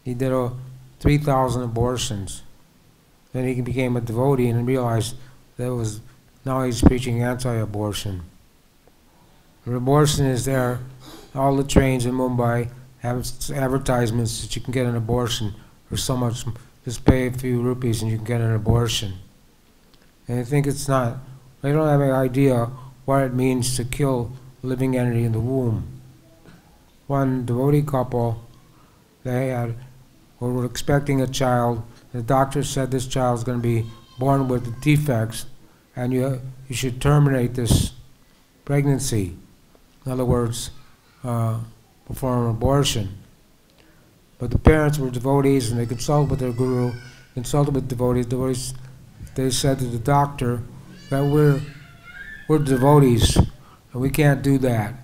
He did 3,000 abortions. Then he became a devotee and realized now he's preaching anti-abortion. The abortion is there. All the trains in Mumbai have advertisements that you can get an abortion for so much. Just pay a few rupees and you can get an abortion. And I think it's not. They don't have any idea what it means to kill a living entity in the womb. One devotee couple, were expecting a child. The doctor said this child is going to be born with defects, and you should terminate this pregnancy. In other words, perform an abortion. But the parents were devotees, and they consulted with their guru, consulted with devotees. They said to the doctor that we're devotees, and we can't do that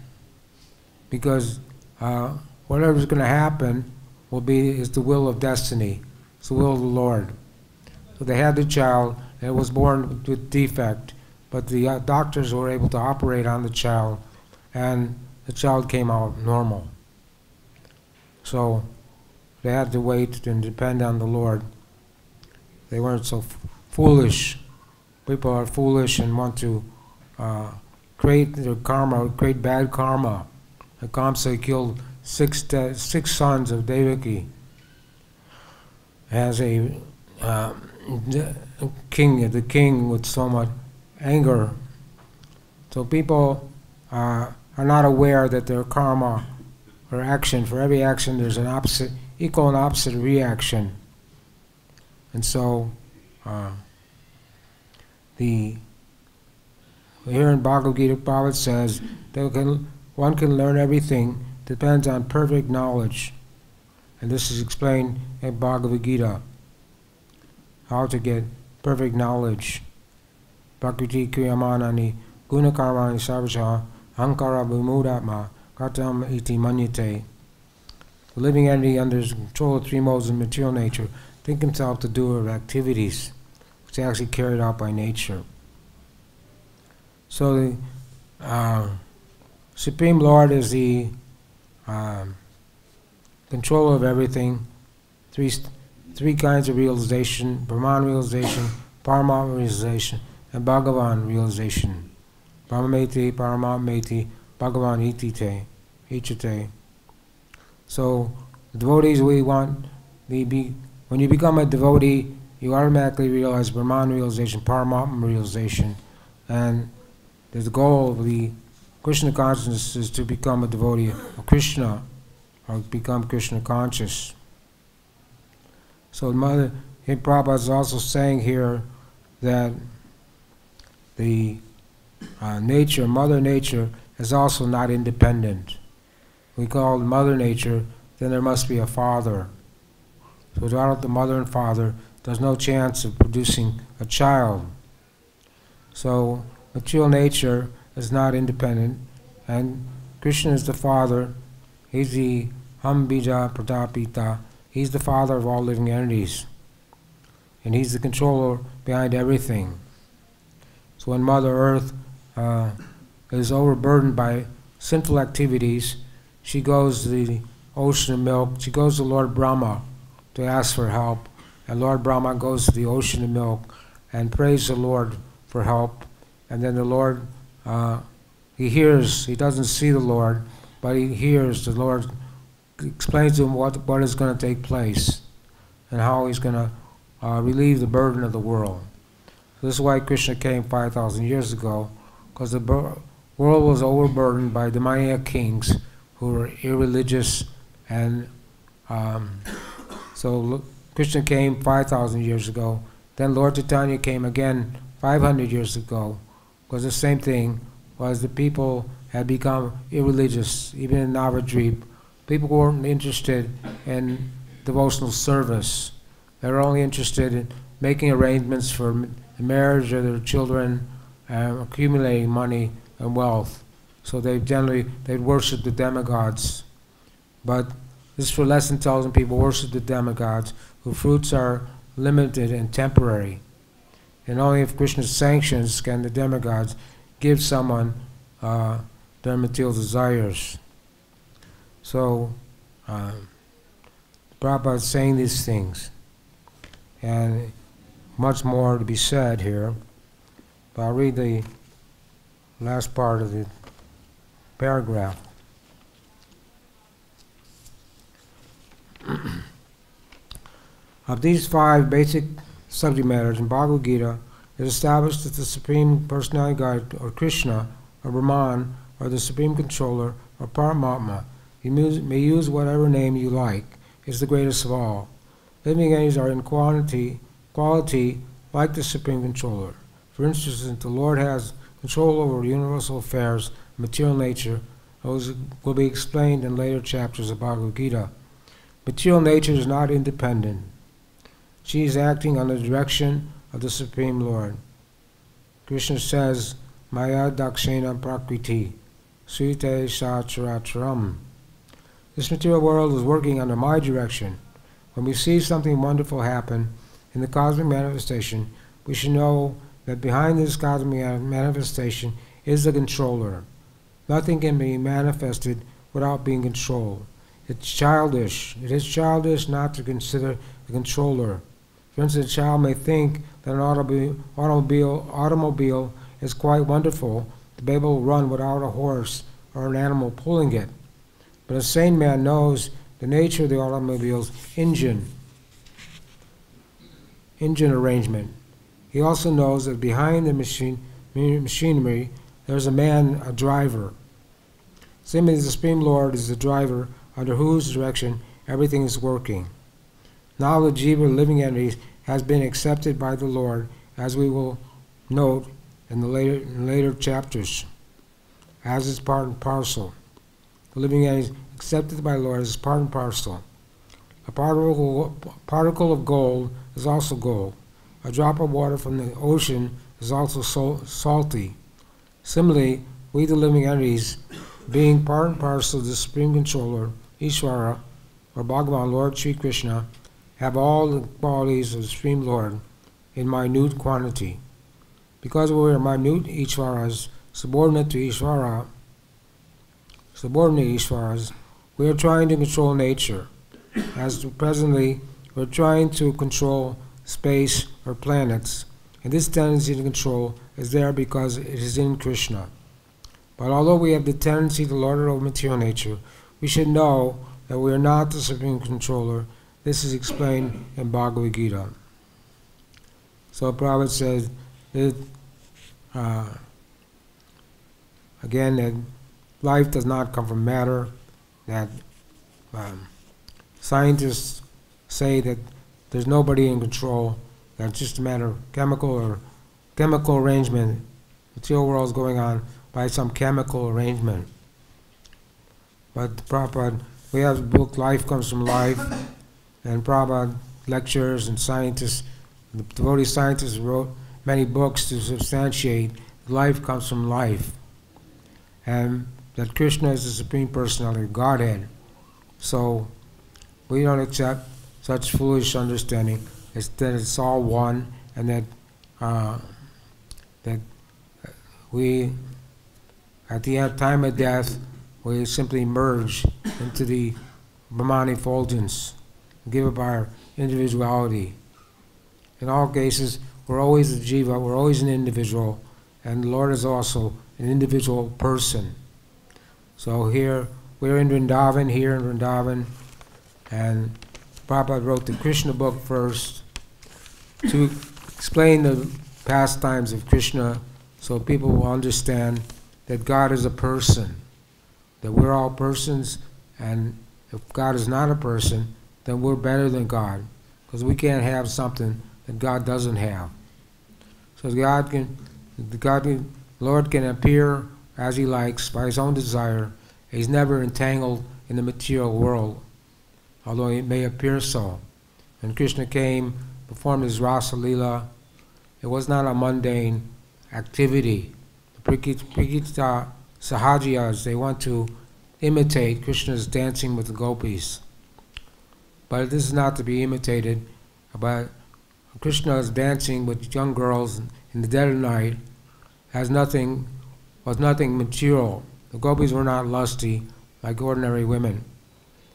because whatever's going to happen is the will of destiny. It's the will of the Lord. So they had the child, and it was born with defect, but the doctors were able to operate on the child, and the child came out normal. So they had to wait and depend on the Lord. They weren't so foolish. People are foolish and want to create their karma, create bad karma. The Kamsa killed six sons of Devaki as a the king with so much anger. So people are not aware that their karma or action, for every action there's an opposite, equal and opposite reaction. And so Here in Bhagavad-Gita, Prabhupada says that one can learn everything, depends on perfect knowledge. And this is explained in Bhagavad-Gita, how to get perfect knowledge. Prakriti kriyamanani gunakarmani sarvaja ankara vimudatma katam iti manyate. The living entity under control of three modes of material nature think himself the doer of activities which are actually carried out by nature. So the Supreme Lord is the controller of everything. Three kinds of realization: Brahman realization, Paramatma realization, and Bhagavan realization. Brahmameti, Paramatmeti, Bhagavan itite, ichate. So the devotees, when you become a devotee, you automatically realize Brahman realization, Paramatma realization, and the goal of the Krishna consciousness is to become a devotee of Krishna, or become Krishna conscious. So Prabhupada is also saying here that the Mother Nature, is also not independent. We call Mother Nature, then there must be a father. So without the mother and father, there's no chance of producing a child. So material nature is not independent, and Krishna is the father. He's the Hambija Pradapita. He's the father of all living entities, and he's the controller behind everything. So when Mother Earth is overburdened by sinful activities, she goes to the ocean of milk. She goes to Lord Brahma to ask for help, and Lord Brahma goes to the ocean of milk and prays the Lord for help. And then the Lord, he hears. He doesn't see the Lord, but he hears. The Lord explains to him what is going to take place and how he's going to relieve the burden of the world. This is why Krishna came 5,000 years ago, because the world was overburdened by demoniac kings who were irreligious, and so Krishna came 5,000 years ago. Then Lord Chaitanya came again 500 years ago, because the same thing was the people had become irreligious. Even in Navadvip, people weren't interested in devotional service. They were only interested in making arrangements for the marriage of their children, accumulating money and wealth. So they'd worship the demigods. But this is for less intelligent people, worship the demigods, whose fruits are limited and temporary. And only if Krishna sanctions can the demigods give someone their material desires. So Prabhupada is saying these things, and much more to be said here, but I'll read the last part of the paragraph. Of these 5 basic subject matters in Bhagavad Gita, it is established that the Supreme Personality God, or Krishna, or Brahman, or the Supreme Controller, or Paramatma, you may use whatever name you like, is the greatest of all. Living entities are in quality like the Supreme Controller. For instance, the Lord has control over universal affairs, material nature. Those will be explained in later chapters of Bhagavad Gita. Material nature is not independent. She is acting under the direction of the Supreme Lord. Krishna says, Maya dakshena prakriti, sute sacharacharam. This material world is working under my direction. When we see something wonderful happen in the cosmic manifestation, we should know that behind this cosmic manifestation is the controller. Nothing can be manifested without being controlled. It's childish. It is childish not to consider the controller. For instance, a child may think that an automobile is quite wonderful to be able to run without a horse or an animal pulling it. But a sane man knows the nature of the automobile's engine arrangement. He also knows that behind the machinery there's a man, a driver. Similarly, the Supreme Lord is the driver under whose direction everything is working. Now the jiva, living entities, has been accepted by the Lord, as we will note in the later chapters, as is part and parcel. The living entity accepted by the Lord is part and parcel. A particle of gold is also gold. A drop of water from the ocean is also salty. Similarly, we the living entities, being part and parcel of the Supreme Controller, Ishvara, or Bhagavan, Lord Sri Krishna, have all the qualities of the Supreme Lord in minute quantity. Because we are minute Ishvaras, subordinate Ishvaras, we are trying to control nature. As presently, we're trying to control space or planets, and this tendency to control is there because it is in Krishna. But although we have the tendency to lord it over material nature, we should know that we are not the Supreme Controller. This is explained in Bhagavad-Gita. So Prabhupada says that, again, that life does not come from matter, that scientists say that there's nobody in control, that it's just a matter of chemical arrangement. The material world is going on by some chemical arrangement. But Prabhupada, we have the book Life Comes from Life, and Prabhupada lectures and scientists, the devotee scientists wrote many books to substantiate life comes from life, and that Krishna is the Supreme Personality of Godhead. So we don't accept such foolish understanding that it's all one, and that we, at the time of death, we simply merge into the Brahman effulgence, give up our individuality. In all cases, we're always a jiva, we're always an individual, and the Lord is also an individual person. So here, we're in Vrindavan, and Prabhupada wrote the Krishna book first to explain the pastimes of Krishna so people will understand that God is a person, that we're all persons, and if God is not a person, then we're better than God, because we can't have something that God doesn't have. So the Lord can appear as He likes by His own desire. He's never entangled in the material world, although it may appear so. When Krishna came, performed His Rasa Leela, it was not a mundane activity. The Prikita Sahajiyas, they want to imitate Krishna's dancing with the gopis. But this is not to be imitated. But Krishna's dancing with young girls in the dead of night was nothing material. The gopis were not lusty like ordinary women.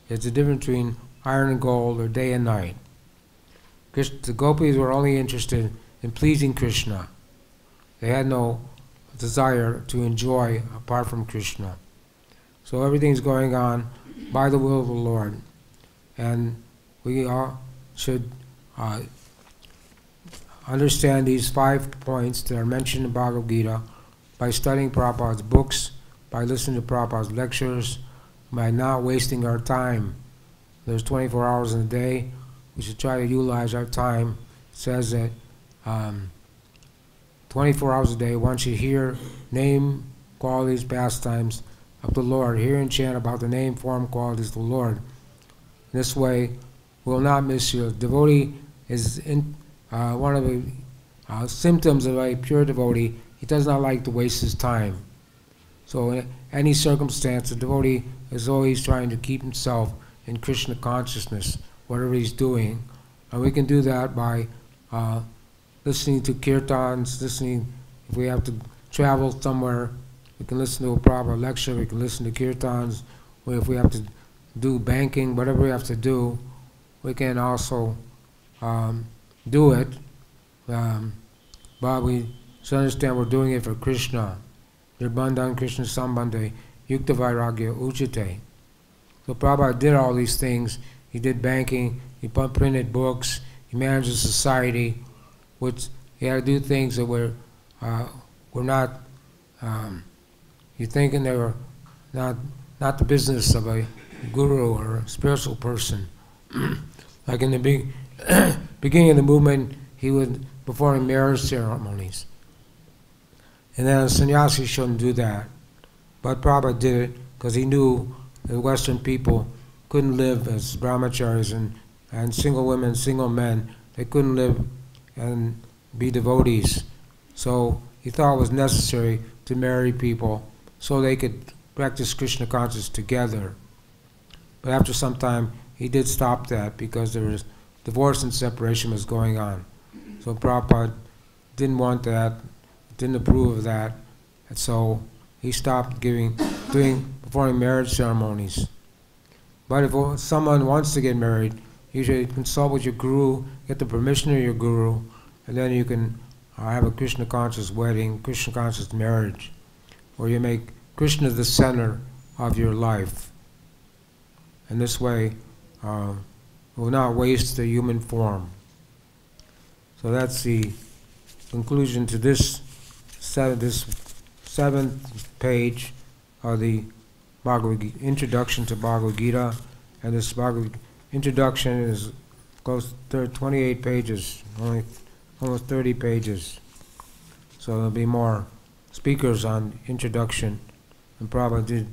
It's the difference between iron and gold or day and night. The gopis were only interested in pleasing Krishna. They had no desire to enjoy apart from Krishna. So everything's going on by the will of the Lord. And we all should understand these 5 points that are mentioned in Bhagavad-Gita by studying Prabhupada's books, by listening to Prabhupada's lectures, by not wasting our time. There's 24 hours in a day. We should try to utilize our time. It says that 24 hours a day, one should hear, name, qualities, pastimes of the Lord, hear and chant about the name, form, qualities of the Lord. This way, we will not miss you. Devotee is one of the symptoms of a pure devotee. He does not like to waste his time. So in any circumstance, the devotee is always trying to keep himself in Krishna consciousness, whatever he's doing. And we can do that by listening to kirtans, if we have to travel somewhere, we can listen to a proper lecture, we can listen to kirtans, or if we have to do banking, whatever we have to do, we can also do it. But we should understand we're doing it for Krishna. Nirbandhan Krishna Sambandhe Yukta Vairagya Uchite. So Prabhupada did all these things. He did banking, he printed books, he managed a society, which he had to do things that were not, you're thinking they were not the business of a guru or a spiritual person. Like in the beginning of the movement, he was performing marriage ceremonies. And then a sannyasi shouldn't do that. But Prabhupada did it because he knew that Western people couldn't live as brahmacharis and single women, single men. They couldn't live and be devotees. So he thought it was necessary to marry people so they could practice Krishna consciousness together. But after some time, he did stop that because there was divorce and separation was going on. So Prabhupada didn't want that, didn't approve of that, and so he stopped performing marriage ceremonies. But if someone wants to get married, you should consult with your guru, get the permission of your guru, and then you can have a Krishna conscious wedding, Krishna conscious marriage, where you make Krishna the center of your life. And this way, will not waste the human form. So that's the conclusion to this seventh page of the introduction to Bhagavad-Gita, and this introduction is close to 28 pages, only almost 30 pages. So there'll be more speakers on introduction, and Prabhupada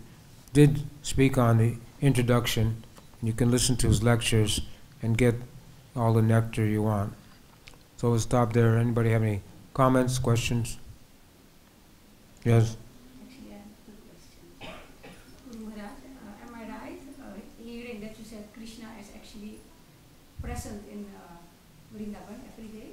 did speak on the introduction. You can listen to his lectures and get all the nectar you want. So we'll stop there. Anybody have any comments, questions? Yes? Actually, I have two questions. Guru Maharaj, am I right hearing that you said Krishna is actually present in Vrindavan every day?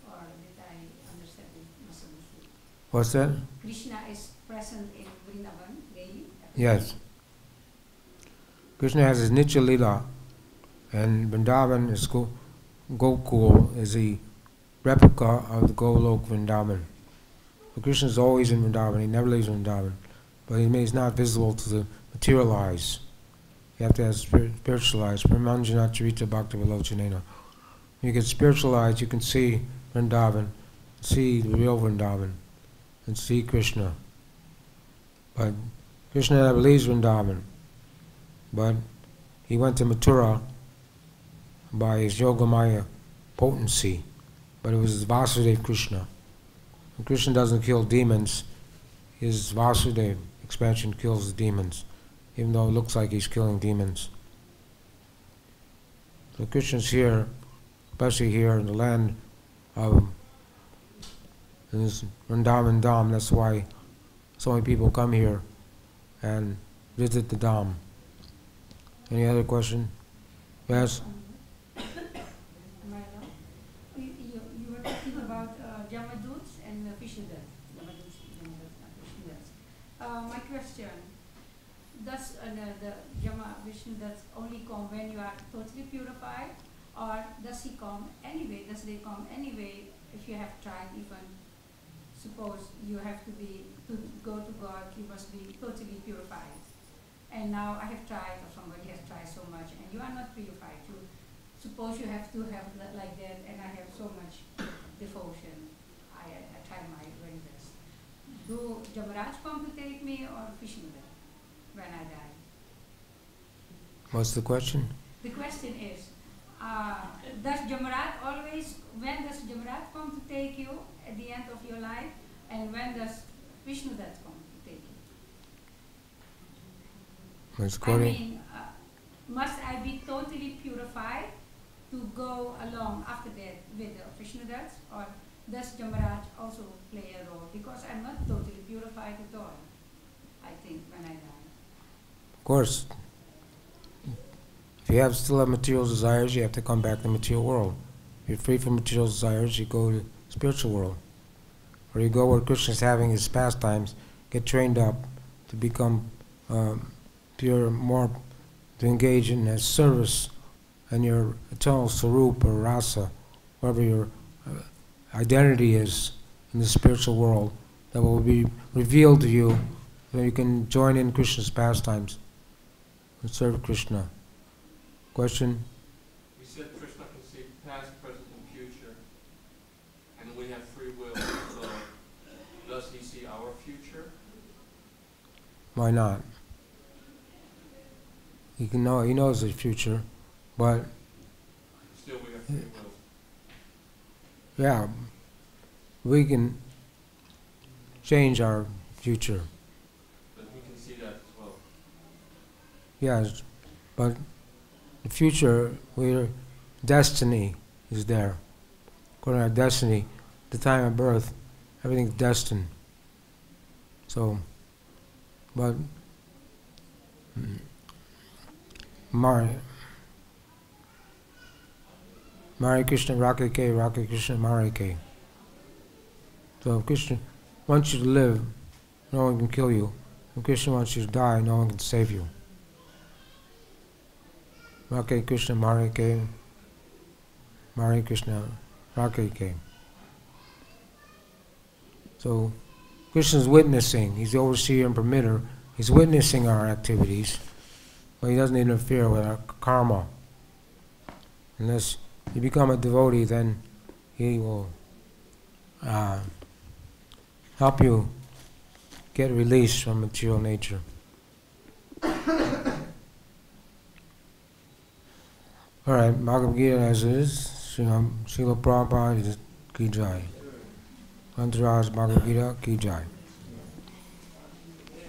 Or did I understand it misunderstood? What's that? Krishna is present in Vrindavan daily? Yes. Krishna has his Nitya Lila, and Vrindavan is Gokul is the replica of the Golok Vrindavan. So Krishna is always in Vrindavan, he never leaves Vrindavan, but he's not visible to the material eyes. You have to have spiritual eyes. Pramanjana Charita Bhakti Vilochanena. When you get spiritual eyes, you can see Vrindavan, see the real Vrindavan, and see Krishna. But Krishna never leaves Vrindavan. But he went to Mathura by his Yogamaya potency, but it was his Vasudeva Krishna. And Krishna doesn't kill demons, his Vasudeva expansion kills the demons, even though it looks like he's killing demons. So Krishna's here, especially here in the land of this Vrindavan Dham. That's why so many people come here and visit the Dham. Any other question? Yes? Am I allowed? You were talking about Jamaduts and Vishnudats. Jamaduts, not Vishnudats. My question, does the Vishnudats only come when you are totally purified, or does he come anyway? Does they come anyway if you have tried even, suppose you have to go to God, you must be totally purified. And now I have tried, or somebody has tried so much, and you are not purified. Suppose you have to have that like that, and I have so much devotion. I try my very best. Do Jamaraj come to take me, or Vishnudev when I die? What's the question? The question is, does Jamaraj always, when does Jamaraj come to take you at the end of your life, and when does Vishnudev come to take you? I mean, must I be totally purified to go along after that with the Vishnudats, or does Jamaraj also play a role? Because I'm not totally purified at all, I think, when I die. Of course. If you still have material desires, you have to come back to the material world. If you're free from material desires, you go to the spiritual world. Or you go where Krishna's having his pastimes, get trained up to become pure, more to engage in his service and your eternal sarup or rasa, whatever your identity is in the spiritual world, that will be revealed to you, so you can join in Krishna's pastimes and serve Krishna. Question? We said Krishna can see past, present, and future, and we have free will. So, does he see our future? Why not? He knows the future, but still we have free will. yeah, we can. change our future. But he can see that as well. Yes, but the future, destiny is there. According to our destiny, the time of birth, everything's destined. So, but Mari Krishna Rakeke, Krishna Marike. So if Krishna wants you to live, no one can kill you. If Krishna wants you to die, no one can save you. Rake Krishna Marike, Mari Krishna Rakeke. So Krishna's witnessing. He's the overseer and permitter. He's witnessing our activities, but he doesn't interfere with our karma. Unless you become a devotee, then he will help you get released from material nature. All right, Bhagavad-Gita as is. Srila Prabhupada ki jai. Antaraj Bhagavad-Gita ki jai.